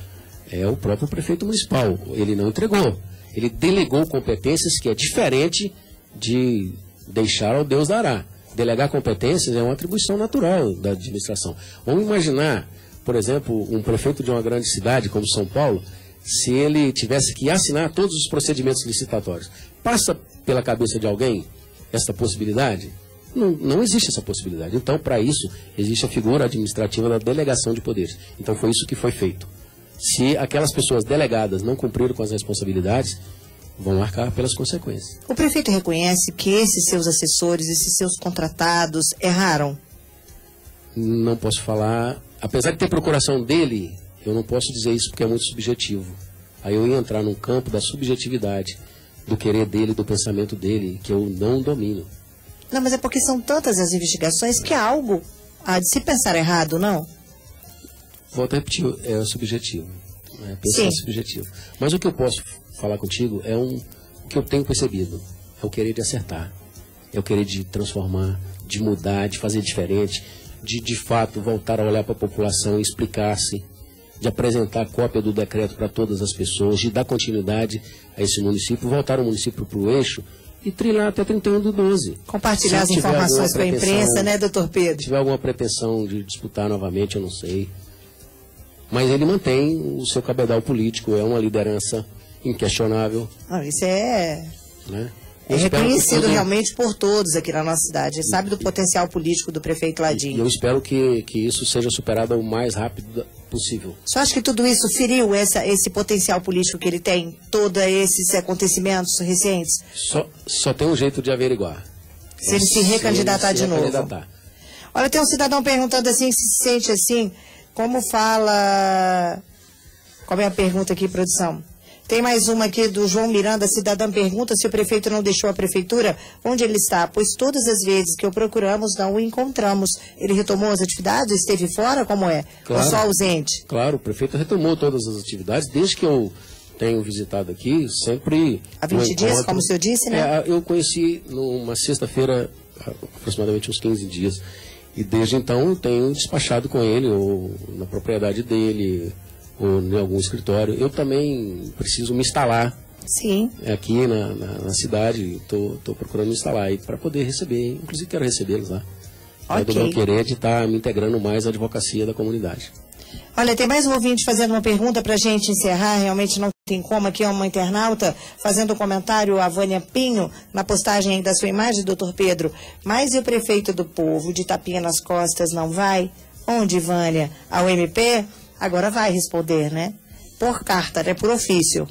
é o próprio prefeito municipal. Ele não entregou. Ele delegou competências, que é diferente de deixar ao Deus dará. Delegar competências é uma atribuição natural da administração. Vamos imaginar, por exemplo, um prefeito de uma grande cidade como São Paulo, se ele tivesse que assinar todos os procedimentos licitatórios, passa pela cabeça de alguém essa possibilidade? Não existe essa possibilidade. Então, para isso, existe a figura administrativa da delegação de poderes. Então, foi isso que foi feito. Se aquelas pessoas delegadas não cumpriram com as responsabilidades, vão arcar pelas consequências. O prefeito reconhece que esses seus assessores, esses seus contratados, erraram? Não posso falar. Apesar de ter procuração dele, eu não posso dizer isso porque é muito subjetivo. Aí eu ia entrar num campo da subjetividade, do querer dele, do pensamento dele, que eu não domino. Não, mas é porque são tantas as investigações que há algo a de se pensar errado, não? Volto a repetir, é subjetivo. Pensar subjetivo. Mas o que eu posso falar contigo é o que eu tenho percebido. É o querer de acertar. É o querer de transformar, de mudar, de fazer diferente, de fato voltar a olhar para a população e explicar-se, de apresentar a cópia do decreto para todas as pessoas, de dar continuidade a esse município, voltar o município para o eixo e trilhar até 31/12. Compartilhar as informações com a imprensa, né, doutor Pedro? Se tiver alguma pretensão de disputar novamente, eu não sei. Mas ele mantém o seu cabedal político, é uma liderança inquestionável. Não, isso é... Né? É reconhecido realmente por todos aqui na nossa cidade. Sabe do potencial político do prefeito Ladinho. E eu espero que isso seja superado o mais rápido possível. Você acha que tudo isso feriu esse potencial político que ele tem? Todos esses acontecimentos recentes? Só tem um jeito de averiguar. Se ele se recandidatar de novo. Olha, tem um cidadão perguntando assim, se sente assim, como fala... Qual é a pergunta aqui, produção? Tem mais uma aqui do João Miranda. Cidadão pergunta se o prefeito não deixou a prefeitura onde ele está, pois todas as vezes que o procuramos não o encontramos. Ele retomou as atividades? Esteve fora? Como é? Claro, ou só ausente? Claro, o prefeito retomou todas as atividades, desde que eu tenho visitado aqui, sempre... Há 20 dias, como o senhor disse, né? Eu conheci numa sexta-feira, aproximadamente uns 15 dias, e desde então eu tenho despachado com ele, ou na propriedade dele, ou em algum escritório. Eu também preciso me instalar. Sim. Aqui na cidade, estou procurando me instalar aí para poder receber, inclusive quero recebê-los lá. É do meu querer de estar me integrando mais à advocacia da comunidade. Olha, tem mais um ouvinte fazendo uma pergunta para a gente encerrar, realmente não tem como, aqui é uma internauta fazendo um comentário, a Vânia Pinho, na postagem da sua imagem, doutor Pedro. Mas e o prefeito do povo, de tapinha nas costas, não vai? Onde, Vânia? Ao MP? Agora vai responder, né? Por carta, né? Por ofício.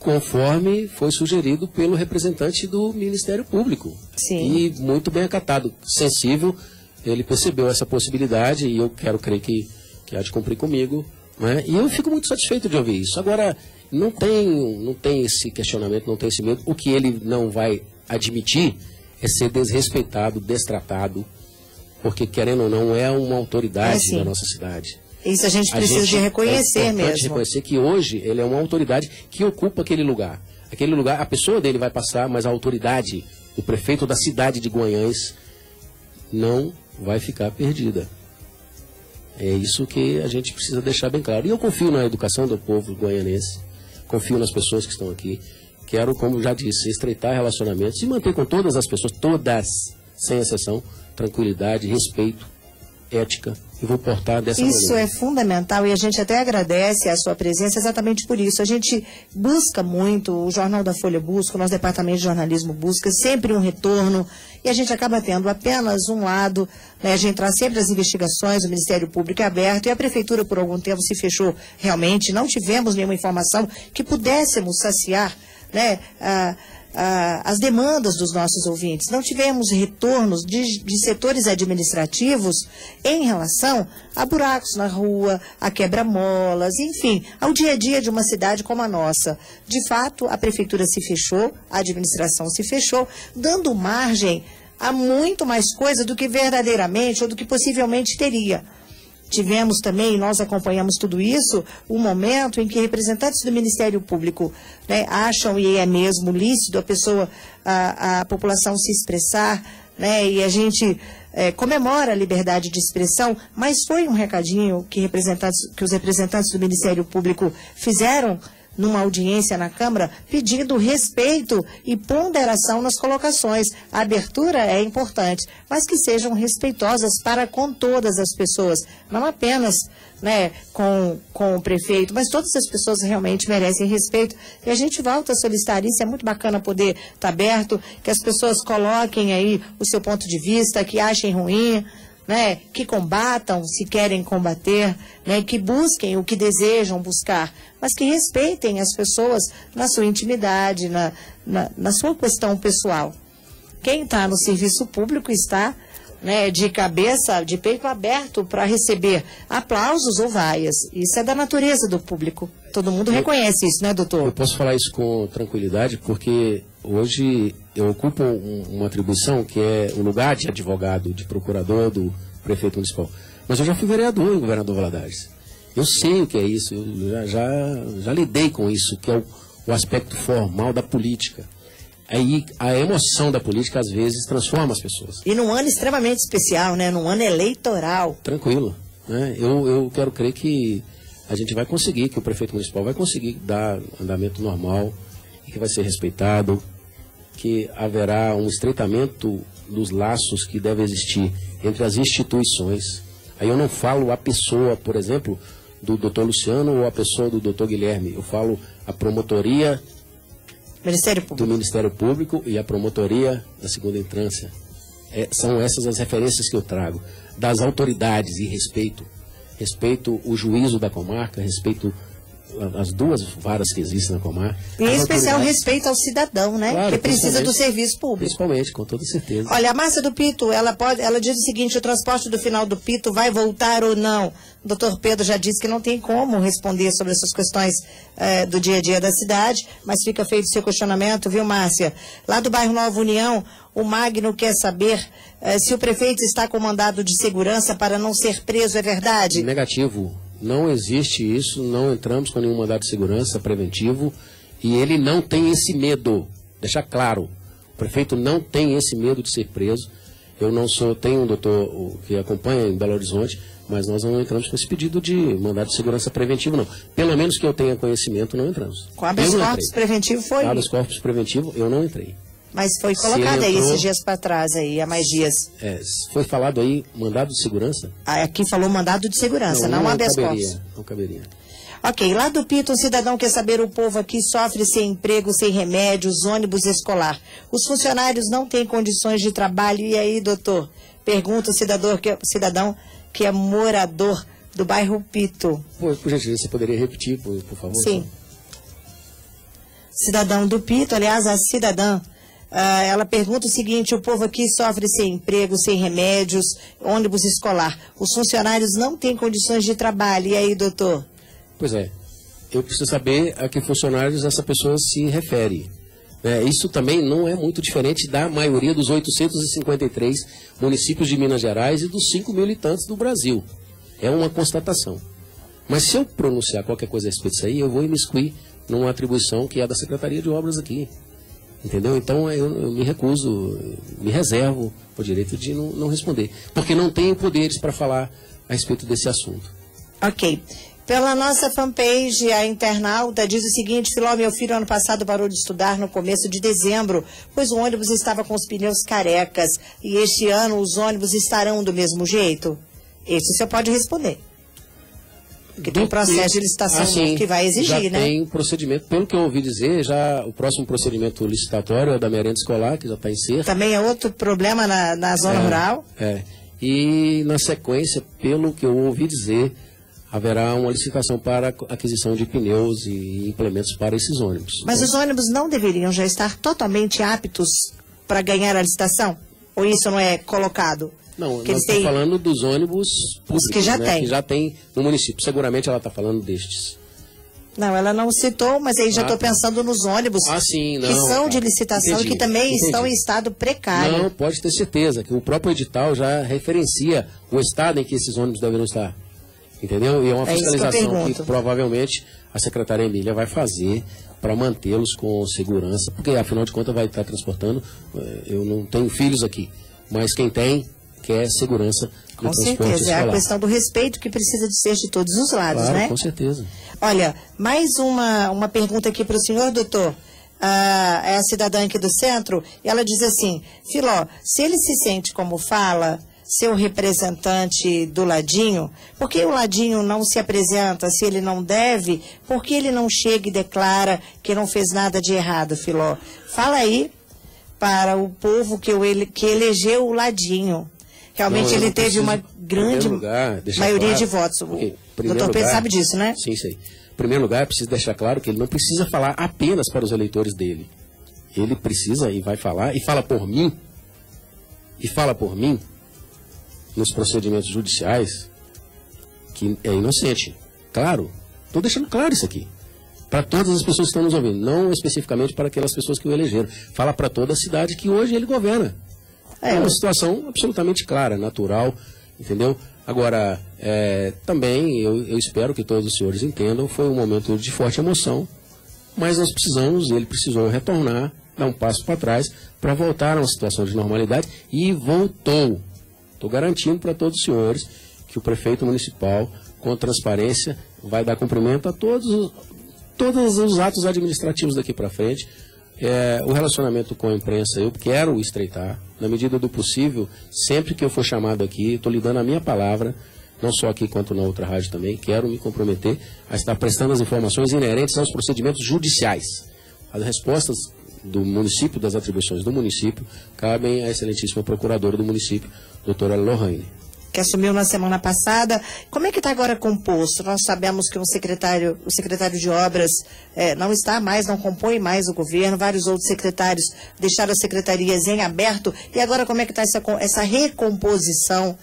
Conforme foi sugerido pelo representante do Ministério Público. Sim. E muito bem acatado, sensível, ele percebeu essa possibilidade e eu quero crer que há de cumprir comigo, né? E eu fico muito satisfeito de ouvir isso. Agora, não tem esse questionamento, não tem esse medo. O que ele não vai admitir é ser desrespeitado, destratado, porque, querendo ou não, é uma autoridade da nossa cidade. Isso a gente precisa de reconhecer mesmo. Reconhecer que hoje ele é uma autoridade que ocupa aquele lugar. Aquele lugar, a pessoa dele vai passar, mas a autoridade, o prefeito da cidade de Guanhães, não vai ficar perdida. É isso que a gente precisa deixar bem claro. E eu confio na educação do povo guaianense, confio nas pessoas que estão aqui. Quero, como já disse, estreitar relacionamentos e manter com todas as pessoas, todas, sem exceção, tranquilidade, respeito, ética, e vou portar dessa maneira. Isso é fundamental e a gente até agradece a sua presença exatamente por isso. A gente busca muito, o Jornal da Folha busca, o nosso departamento de jornalismo busca sempre um retorno e a gente acaba tendo apenas um lado, né? A gente traz sempre as investigações, o Ministério Público é aberto e a Prefeitura por algum tempo se fechou realmente, não tivemos nenhuma informação que pudéssemos saciar, né, as demandas dos nossos ouvintes. Não tivemos retornos de setores administrativos em relação a buracos na rua, a quebra-molas, enfim, ao dia a dia de uma cidade como a nossa. De fato, a prefeitura se fechou, a administração se fechou, dando margem a muito mais coisa do que verdadeiramente ou do que possivelmente teria. Tivemos também, nós acompanhamos tudo isso, um momento em que representantes do Ministério Público, né, acham, e é mesmo lícito, a população se expressar, né, e a gente comemora a liberdade de expressão, mas foi um recadinho que os representantes do Ministério Público fizeram, numa audiência na Câmara, pedindo respeito e ponderação nas colocações. A abertura é importante, mas que sejam respeitosas para com todas as pessoas, não apenas, né, com o prefeito, mas todas as pessoas realmente merecem respeito. E a gente volta a solicitar isso, é muito bacana poder estar aberto, que as pessoas coloquem aí o seu ponto de vista, que achem ruim, né, que combatam se querem combater, né, que busquem o que desejam buscar, mas que respeitem as pessoas na sua intimidade, na sua questão pessoal. Quem está no serviço público está, né, de cabeça, de peito aberto para receber aplausos ou vaias. Isso é da natureza do público. Todo mundo reconhece isso, né, doutor? Eu posso falar isso com tranquilidade, porque hoje eu ocupo uma atribuição que é o lugar de advogado, de procurador do prefeito municipal. Mas eu já fui vereador em Governador Valadares. Eu sei o que é isso, eu já lidei com isso, que é o aspecto formal da política. Aí a emoção da política, às vezes, transforma as pessoas. E num ano extremamente especial, né? Num ano eleitoral. Tranquilo, né? Eu quero crer que a gente vai conseguir, que o prefeito municipal vai conseguir dar andamento normal, e que vai ser respeitado, que haverá um estreitamento dos laços que deve existir entre as instituições. Aí eu não falo a pessoa, por exemplo, do doutor Luciano ou a pessoa do doutor Guilherme. Eu falo a promotoria do Ministério Público e a promotoria da segunda instância. São essas as referências que eu trago. Das autoridades e respeito o juízo da comarca, respeito as duas varas que existem na comarca. E em especial respeito ao cidadão, né? Claro, que precisa do serviço público. Principalmente, com toda certeza. Olha, a Márcia do Pito, ela diz o seguinte: o transporte do final do Pito vai voltar ou não? O doutor Pedro já disse que não tem como responder sobre essas questões do dia a dia da cidade, mas fica feito seu questionamento, viu, Márcia? Lá do bairro Nova União, o Magno quer saber se o prefeito está com mandado de segurança para não ser preso, é verdade? Negativo. Não existe isso, não entramos com nenhum mandado de segurança preventivo e ele não tem esse medo. Deixar claro, o prefeito não tem esse medo de ser preso. Eu não sou, tenho um doutor que acompanha em Belo Horizonte, mas nós não entramos com esse pedido de mandado de segurança preventivo, não. Pelo menos que eu tenha conhecimento, não entramos. Com habeas corpus preventivo foi? Com habeas corpus preventivo, eu não entrei. Mas foi colocado aí esses dias para trás, aí, há mais dias. Foi falado aí mandado de segurança? Aqui falou mandado de segurança, não habeas corpus. Não caberia. Ok, lá do Pito, um cidadão quer saber: o povo aqui sofre sem emprego, sem remédios, ônibus escolar. Os funcionários não têm condições de trabalho. E aí, doutor? Pergunta o cidadão que é morador do bairro Pito. Por gentileza, você poderia repetir, por favor? Sim. Cidadão do Pito, aliás, a cidadã, ela pergunta o seguinte: o povo aqui sofre sem emprego, sem remédios, ônibus escolar. Os funcionários não têm condições de trabalho. E aí, doutor? Pois é. Eu preciso saber a que funcionários essa pessoa se refere. Isso também não é muito diferente da maioria dos 853 municípios de Minas Gerais e dos 5 mil habitantes do Brasil. É uma constatação. Mas se eu pronunciar qualquer coisa a respeito disso aí, eu vou imiscuir numa atribuição que é da Secretaria de Obras aqui. Entendeu? Então eu me recuso, me reservo o direito de não responder. Porque não tenho poderes para falar a respeito desse assunto. Ok. Pela nossa fanpage, a internauta diz o seguinte: Filó, meu filho ano passado parou de estudar no começo de dezembro, pois o ônibus estava com os pneus carecas. E este ano os ônibus estarão do mesmo jeito? Esse você pode responder. Porque tem um processo de licitação que vai exigir, né? Tem procedimento, pelo que eu ouvi dizer, já o próximo procedimento licitatório é da merenda escolar, que já está em ser. Também é outro problema na zona rural? E na sequência, pelo que eu ouvi dizer, haverá uma licitação para aquisição de pneus e implementos para esses ônibus. Mas os ônibus não deveriam já estar totalmente aptos para ganhar a licitação? Ou isso não é colocado? Não, nós estamos falando dos ônibus públicos, que já tem no município. Seguramente ela está falando destes. Não, ela não citou, mas aí já estou pensando nos ônibus que são de licitação e que também estão em estado precário. Não, pode ter certeza que o próprio edital já referencia o estado em que esses ônibus deverão estar. Entendeu? E é uma fiscalização que provavelmente a secretária Emília vai fazer para mantê-los com segurança, porque afinal de contas vai estar transportando. Eu não tenho filhos aqui, mas quem tem quer segurança no transporte escolar. Com certeza, é a questão do respeito que precisa de ser de todos os lados, claro, né? Com certeza. Olha, mais uma pergunta aqui para o senhor, doutor. É a cidadã aqui do centro, e ela diz assim: Filó, se ele se sente, como fala, seu representante do Ladinho, por que o Ladinho não se apresenta se ele não deve? Por que ele não chega e declara que não fez nada de errado, Filó? Fala aí para o povo que elegeu o Ladinho. Realmente ele teve uma grande maioria de votos. O doutor Pedro sabe disso, né? Sim, sei. Em primeiro lugar, preciso deixar claro que ele não precisa falar apenas para os eleitores dele. Ele precisa e vai falar, e fala por mim, nos procedimentos judiciais, que é inocente. Claro, estou deixando claro isso aqui. Para todas as pessoas que estão nos ouvindo, não especificamente para aquelas pessoas que o elegeram. Fala para toda a cidade que hoje ele governa. É uma situação absolutamente clara, natural, entendeu? Agora, também eu espero que todos os senhores entendam, foi um momento de forte emoção, mas nós precisamos, ele precisou retornar, dar um passo para trás, para voltar a uma situação de normalidade, e voltou. Estou garantindo para todos os senhores que o prefeito municipal, com transparência, vai dar cumprimento a todos os atos administrativos daqui para frente. O relacionamento com a imprensa eu quero estreitar, na medida do possível, sempre que eu for chamado aqui, estou lhe dando a minha palavra, não só aqui quanto na outra rádio também, quero me comprometer a estar prestando as informações inerentes aos procedimentos judiciais. As respostas do município, das atribuições do município, cabem à excelentíssima procuradora do município, doutora Lohane, que assumiu na semana passada. Como é que está agora composto? Nós sabemos que o secretário de obras não está mais, não compõe mais o governo, vários outros secretários deixaram as secretarias em aberto, e agora como é que está essa recomposição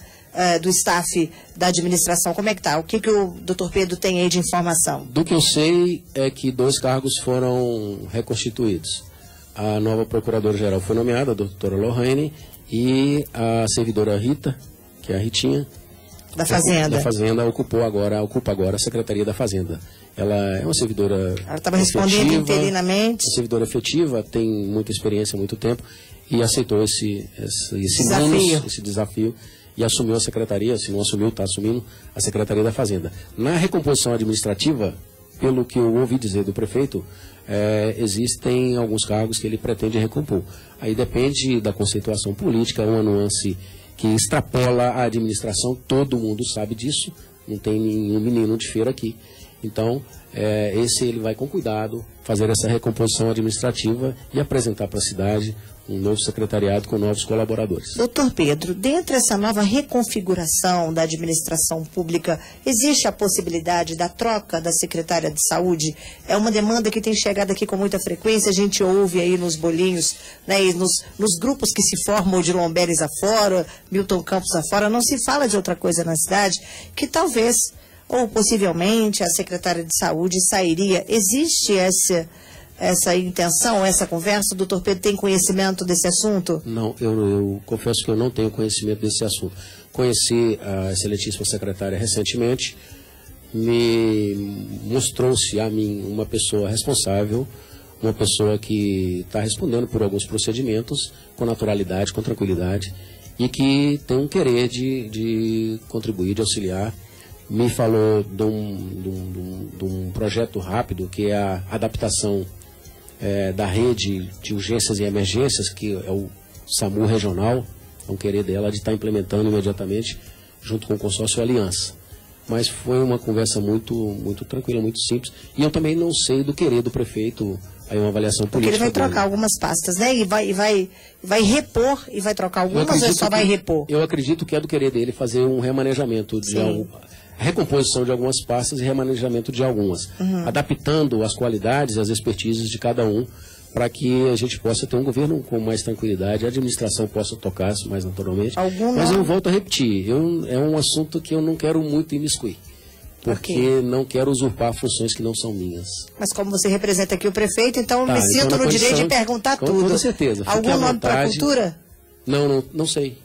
do staff da administração? Como é que está? O que o doutor Pedro tem aí de informação? Do que eu sei é que 2 cargos foram reconstituídos. A nova procuradora-geral foi nomeada, a doutora Lohane, e a servidora Rita, que é a Ritinha, da Fazenda, ocupa agora a Secretaria da Fazenda. Ela é uma servidora Ela estava respondendo interinamente. Uma servidora efetiva, tem muita experiência, muito tempo, e aceitou esse desafio e assumiu a secretaria. Se não assumiu, está assumindo a Secretaria da Fazenda. Na recomposição administrativa, pelo que eu ouvi dizer do prefeito, existem alguns cargos que ele pretende recompor. Aí depende da conceituação política, uma nuance que extrapola a administração, todo mundo sabe disso, não tem nenhum menino de feira aqui. Então, ele vai com cuidado fazer essa recomposição administrativa e apresentar para a cidade um novo secretariado com novos colaboradores. Doutor Pedro, dentro dessa nova reconfiguração da administração pública, existe a possibilidade da troca da secretária de saúde? É uma demanda que tem chegado aqui com muita frequência, a gente ouve aí nos bolinhos, né, e nos grupos que se formam de Lomberes afora, Milton Campos afora, não se fala de outra coisa na cidade, que talvez, ou possivelmente, a secretária de saúde sairia. Existe essa intenção, essa conversa? O doutor Pedro tem conhecimento desse assunto? Não, eu confesso que eu não tenho conhecimento desse assunto. Conheci a excelentíssima secretária recentemente, mostrou-se a mim uma pessoa responsável, uma pessoa que está respondendo por alguns procedimentos com naturalidade, com tranquilidade, e que tem um querer de contribuir, de auxiliar. Me falou de um projeto rápido, que é a adaptação da rede de urgências e emergências, que é o SAMU regional, é um querer dela de estar implementando imediatamente, junto com o consórcio Aliança. Mas foi uma conversa muito, muito tranquila, muito simples, e eu também não sei do querer do prefeito, aí uma avaliação política. Porque ele vai trocar algumas pastas, né? E vai repor, e vai trocar algumas, ou só vai repor? Eu acredito que é do querer dele fazer um remanejamento de recomposição de algumas pastas e remanejamento de algumas, adaptando as qualidades e as expertises de cada um, para que a gente possa ter um governo com mais tranquilidade, a administração possa tocar mais naturalmente. Mas eu volto a repetir, é um assunto que eu não quero muito imiscuir, porque não quero usurpar funções que não são minhas. Mas como você representa aqui o prefeito, então me sinto no direito de perguntar tudo. Com toda certeza. Algum nome para a cultura? Não sei.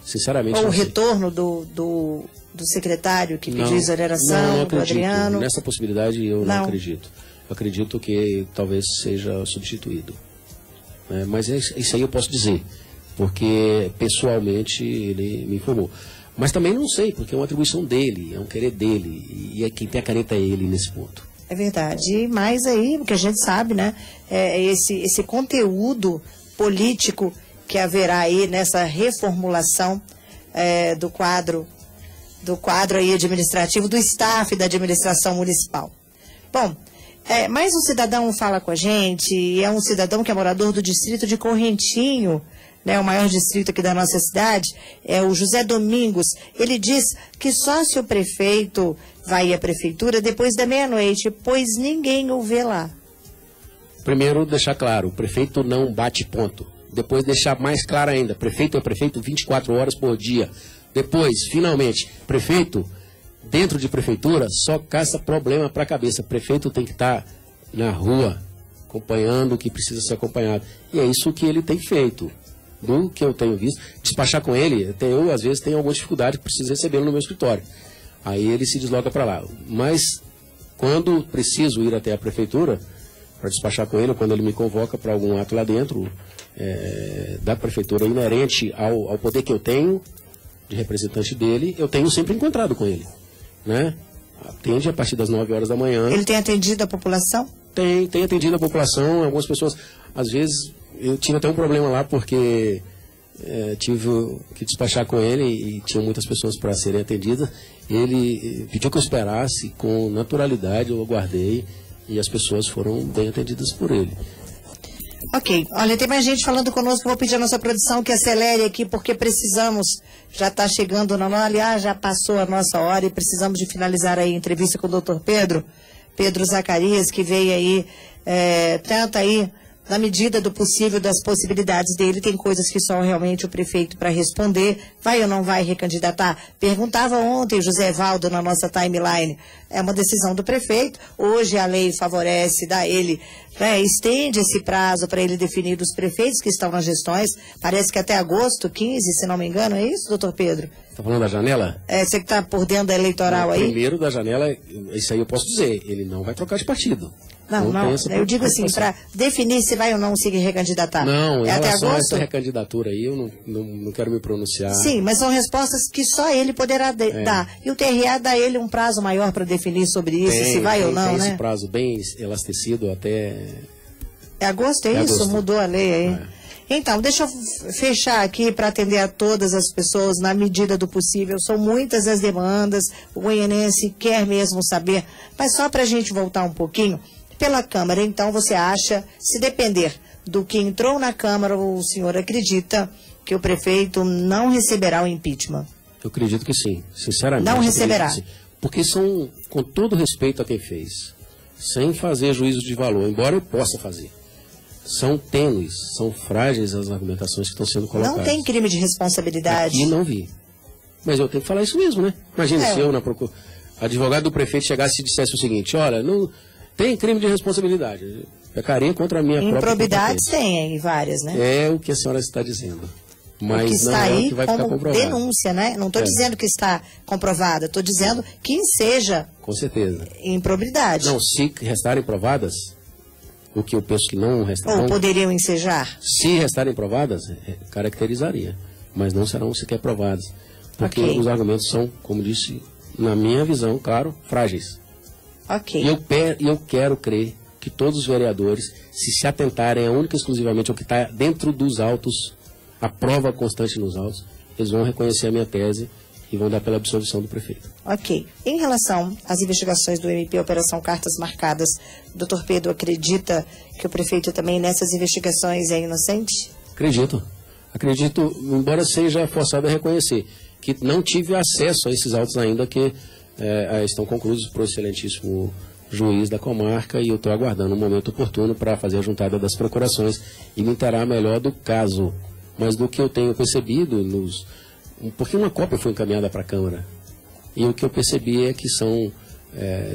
Sinceramente, ou o retorno do secretário que pediu exoneração, do Adriano? Nessa possibilidade eu não acredito. Eu acredito que talvez seja substituído. Mas isso aí eu posso dizer. porque pessoalmente ele me informou. Mas também não sei, porque é uma atribuição dele, é um querer dele, e quem tem a caneta é ele nesse ponto. É verdade, mas aí, o que a gente sabe, né, é esse conteúdo político que haverá aí nessa reformulação do quadro aí administrativo, do staff da administração municipal. Bom, mais um cidadão fala com a gente, e é um cidadão que é morador do distrito de Correntinho, né, o maior distrito aqui da nossa cidade, é o José Domingos. Ele diz que só se o prefeito vai à prefeitura depois da meia-noite, pois ninguém o vê lá. Primeiro, deixar claro, o prefeito não bate ponto. Depois, deixar mais claro ainda, prefeito é prefeito 24 horas por dia. Depois, finalmente, prefeito, dentro de prefeitura, só caça problema para a cabeça. Prefeito tem que estar na rua, acompanhando o que precisa ser acompanhado. E é isso que ele tem feito. Do que eu tenho visto, despachar com ele, até eu às vezes tenho alguma dificuldade que preciso recebê-lo no meu escritório. Aí ele se desloca para lá. Mas quando preciso ir até a prefeitura para despachar com ele, quando ele me convoca para algum ato lá dentro da prefeitura inerente ao poder que eu tenho de representante dele, eu tenho sempre encontrado com ele, né? Atende a partir das 9 horas da manhã. Ele tem atendido a população? Tem atendido a população. Algumas pessoas, às vezes, eu tive até um problema lá porque tive que despachar com ele e tinha muitas pessoas para serem atendidas. Ele pediu que eu esperasse com naturalidade, eu aguardei e as pessoas foram bem atendidas por ele. Ok, olha, tem mais gente falando conosco, vou pedir a nossa produção que acelere aqui, porque precisamos, já está chegando na hora, aliás, já passou a nossa hora e precisamos de finalizar aí a entrevista com o doutor Pedro Zacarias, que veio aí, tenta aí, na medida do possível, das possibilidades dele, tem coisas que só realmente o prefeito para responder, vai ou não vai recandidatar? Perguntava ontem José Valdo na nossa timeline, é uma decisão do prefeito, hoje a lei favorece, dá ele, estende esse prazo para ele definir os prefeitos que estão nas gestões, parece que até agosto 15, se não me engano, é isso, doutor Pedro? Está falando da janela? Você que está por dentro da eleitoral aí? Primeiro da janela, isso aí eu posso dizer, ele não vai trocar de partido. Não, eu digo assim, para definir se vai ou não se recandidatar. Não, em até relação agosto? a essa recandidatura aí, eu não quero me pronunciar. Sim, mas são respostas que só ele poderá dar. E o TRA dá ele um prazo maior para definir sobre isso, se vai ou não, tem né? Esse prazo bem elastecido até... É agosto, é isso? Agosto. Mudou a lei aí. Então, deixa eu fechar aqui para atender a todas as pessoas na medida do possível. São muitas as demandas, o goianense quer mesmo saber, mas só para a gente voltar um pouquinho... Pela Câmara, então, você acha, se depender do que entrou na Câmara, o senhor acredita que o prefeito não receberá o impeachment? Eu acredito que sim, sinceramente. Não receberá? Porque são, com todo respeito a quem fez, sem fazer juízo de valor, embora eu possa fazer, são tênues, são frágeis as argumentações que estão sendo colocadas. Não tem crime de responsabilidade? Aqui não vi. Mas eu tenho que falar isso mesmo, né? Imagina se eu, advogado do prefeito, chegasse e dissesse o seguinte, olha, não... Tem crime de responsabilidade. Pecaria contra a minha própria improbidades tem várias, né? É o que a senhora está dizendo. Mas o que está não aí é o que vai ficar como comprovado. denúncia, né? Não estou dizendo que está comprovada, estou dizendo que seja com certeza improbidade. Não, se restarem provadas, o que eu penso que não restarão... Ou poderiam ensejar? Se restarem provadas, caracterizaria. Mas não serão sequer provadas. Porque os argumentos são, como disse, na minha visão, claro, frágeis. Ok. E eu quero crer que todos os vereadores, se atentarem única e exclusivamente ao que está dentro dos autos, a prova constante nos autos, eles vão reconhecer a minha tese e vão dar pela absolvição do prefeito. Ok. Em relação às investigações do MP, Operação Cartas Marcadas, o doutor Pedro acredita que o prefeito também nessas investigações é inocente? Acredito. Acredito, embora seja forçado a reconhecer, que não tive acesso a esses autos ainda que... estão concluídos por excelentíssimo juiz da comarca e eu estou aguardando um momento oportuno para fazer a juntada das procurações e me inteirar melhor do caso. Mas do que eu tenho percebido, porque uma cópia foi encaminhada para a Câmara, e o que eu percebi é que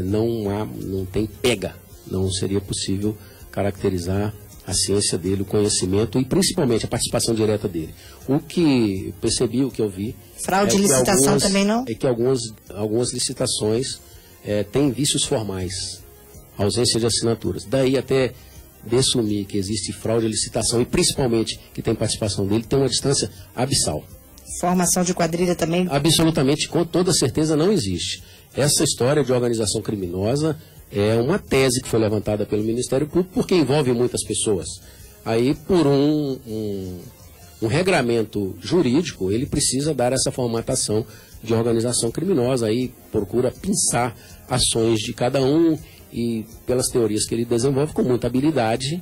não tem pega, não seria possível caracterizar a ciência dele, o conhecimento e principalmente a participação direta dele. O que eu percebi, o que eu vi... Fraude de licitação também não? É que algumas licitações têm vícios formais, ausência de assinaturas. Daí até deslumir que existe fraude à licitação e principalmente que tem participação dele, tem uma distância abissal. Formação de quadrilha também? Absolutamente, com toda certeza não existe. Essa história de organização criminosa é uma tese que foi levantada pelo Ministério Público porque envolve muitas pessoas. Aí, por um regramento jurídico, ele precisa dar essa formatação de organização criminosa. Aí procura pensar ações de cada um e, pelas teorias que ele desenvolve com muita habilidade,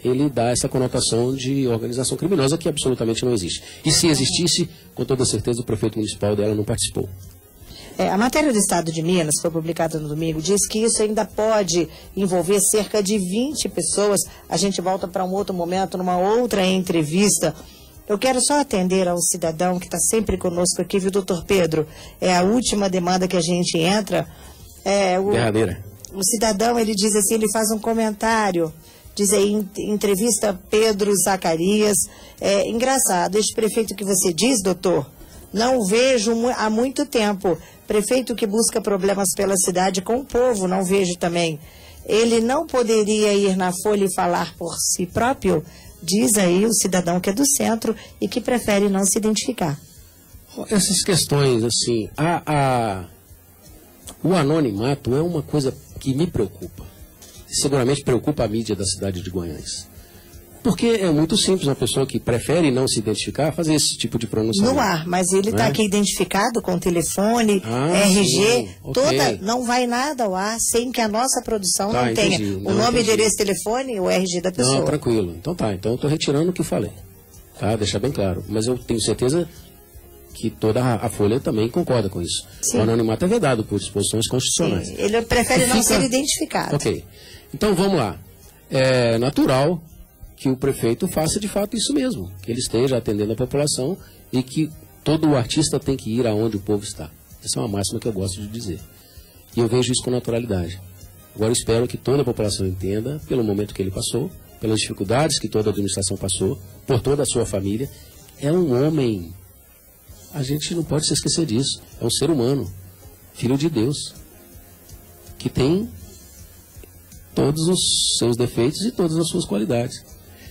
ele dá essa conotação de organização criminosa que absolutamente não existe. E se existisse, com toda certeza o prefeito municipal dela não participou. A matéria do Estado de Minas, que foi publicada no domingo, diz que isso ainda pode envolver cerca de 20 pessoas. A gente volta para um outro momento, numa outra entrevista. Eu quero só atender ao cidadão que está sempre conosco aqui, viu, doutor Pedro? É a última demanda que a gente entra. Verdadeira. O cidadão, ele diz assim, ele faz um comentário, diz aí, entrevista Pedro Zacarias. Engraçado, este prefeito que você diz, doutor, não vejo há muito tempo. Prefeito que busca problemas pela cidade com o povo, não vejo também. Ele não poderia ir na Folha e falar por si próprio? Diz aí o cidadão que é do centro e que prefere não se identificar. Essas questões, assim, o anonimato é uma coisa que me preocupa. Seguramente preocupa a mídia da cidade de Guanhães. Porque é muito simples, uma pessoa que prefere não se identificar fazer esse tipo de pronunciamento. No ar, mas ele está aqui identificado com telefone, RG, sim, okay. Não vai nada ao ar sem que a nossa produção não tenha o nome, endereço, telefone e o RG da pessoa. Não, tranquilo. Então eu estou retirando o que falei. Tá, deixar bem claro. Mas eu tenho certeza que toda a Folha também concorda com isso. Sim. O anonimato é vedado por disposições constitucionais. Sim, ele prefere não ser identificado. Ok. Então vamos lá. É natural que o prefeito faça de fato isso mesmo, que ele esteja atendendo a população e que todo artista tem que ir aonde o povo está. Essa é uma máxima que eu gosto de dizer. E eu vejo isso com naturalidade. Agora eu espero que toda a população entenda, pelo momento que ele passou, pelas dificuldades que toda a administração passou, por toda a sua família. É um homem, a gente não pode se esquecer disso, é um ser humano, filho de Deus, que tem todos os seus defeitos e todas as suas qualidades.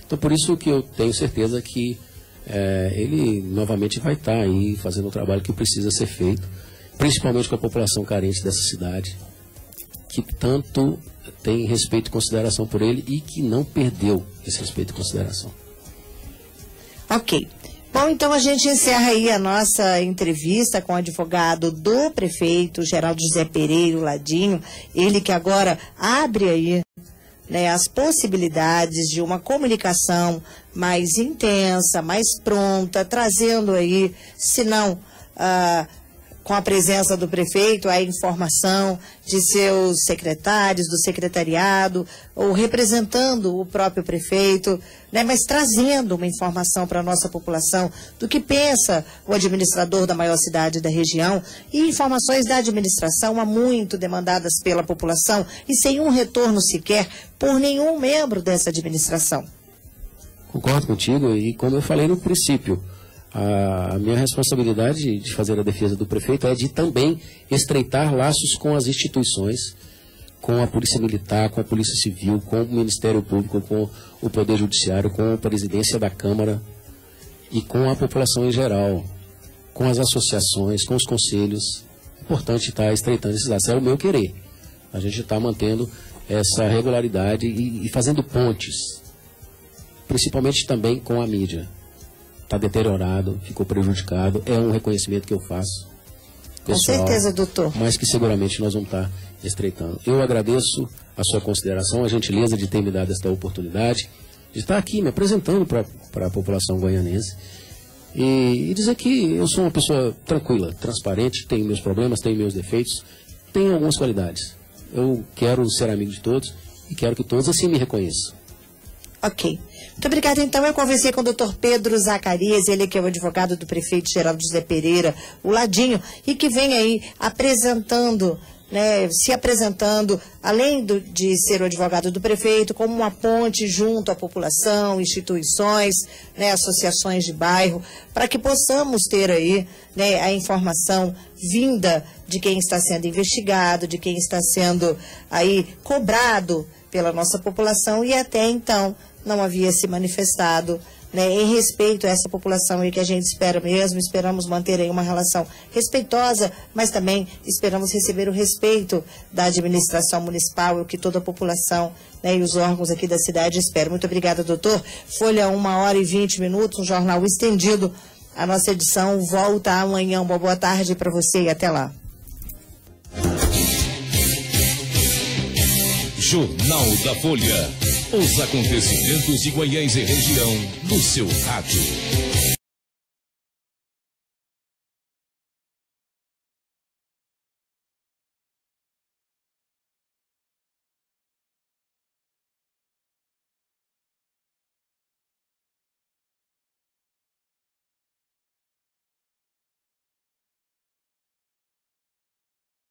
Então, por isso que eu tenho certeza que ele novamente vai estar aí fazendo o trabalho que precisa ser feito, principalmente com a população carente dessa cidade, que tanto tem respeito e consideração por ele e que não perdeu esse respeito e consideração. Ok. Bom, então a gente encerra aí a nossa entrevista com o advogado do prefeito, Geraldo José Pereira, o Ladinho, ele que agora abre aí as possibilidades de uma comunicação mais intensa, mais pronta, trazendo aí, se não com a presença do prefeito, a informação de seus secretários, do secretariado, ou representando o próprio prefeito, mas trazendo uma informação para a nossa população do que pensa o administrador da maior cidade da região e informações da administração há muito demandadas pela população e sem um retorno sequer por nenhum membro dessa administração. Concordo contigo e como eu falei no princípio, a minha responsabilidade de fazer a defesa do prefeito é de também estreitar laços com as instituições, com a Polícia Militar, com a Polícia Civil, com o Ministério Público, com o Poder Judiciário, com a Presidência da Câmara e com a população em geral, com as associações, com os conselhos. É importante estar estreitando esses laços. É o meu querer. A gente está mantendo essa regularidade e fazendo pontes, principalmente também com a mídia. Está deteriorado, ficou prejudicado, é um reconhecimento que eu faço, pessoal, com certeza, doutor. Mas que seguramente nós vamos estar estreitando. Eu agradeço a sua consideração, a gentileza de ter me dado esta oportunidade, de estar aqui me apresentando para a população goianense e dizer que eu sou uma pessoa tranquila, transparente, tenho meus problemas, tenho meus defeitos, tenho algumas qualidades. Eu quero ser amigo de todos e quero que todos assim me reconheçam. Ok. Muito obrigada. Então, eu conversei com o doutor Pedro Zacarias, ele que é o advogado do prefeito Geraldo José Pereira, o Ladinho, e que vem aí apresentando né, se apresentando, além de ser o advogado do prefeito, como uma ponte junto à população, instituições, né, associações de bairro, para que possamos ter aí, né, a informação vinda de quem está sendo investigado, de quem está sendo aí cobrado pela nossa população e até então não havia se manifestado, né, em respeito a essa população e que a gente espera mesmo, esperamos manter aí uma relação respeitosa, mas também esperamos receber o respeito da administração municipal, o que toda a população, né, e os órgãos aqui da cidade esperam. Muito obrigada, doutor. Folha 1h20, um jornal estendido. A nossa edição volta amanhã. Uma boa tarde para você e até lá. Jornal da Folha. Os acontecimentos de Goiás e região no seu rádio.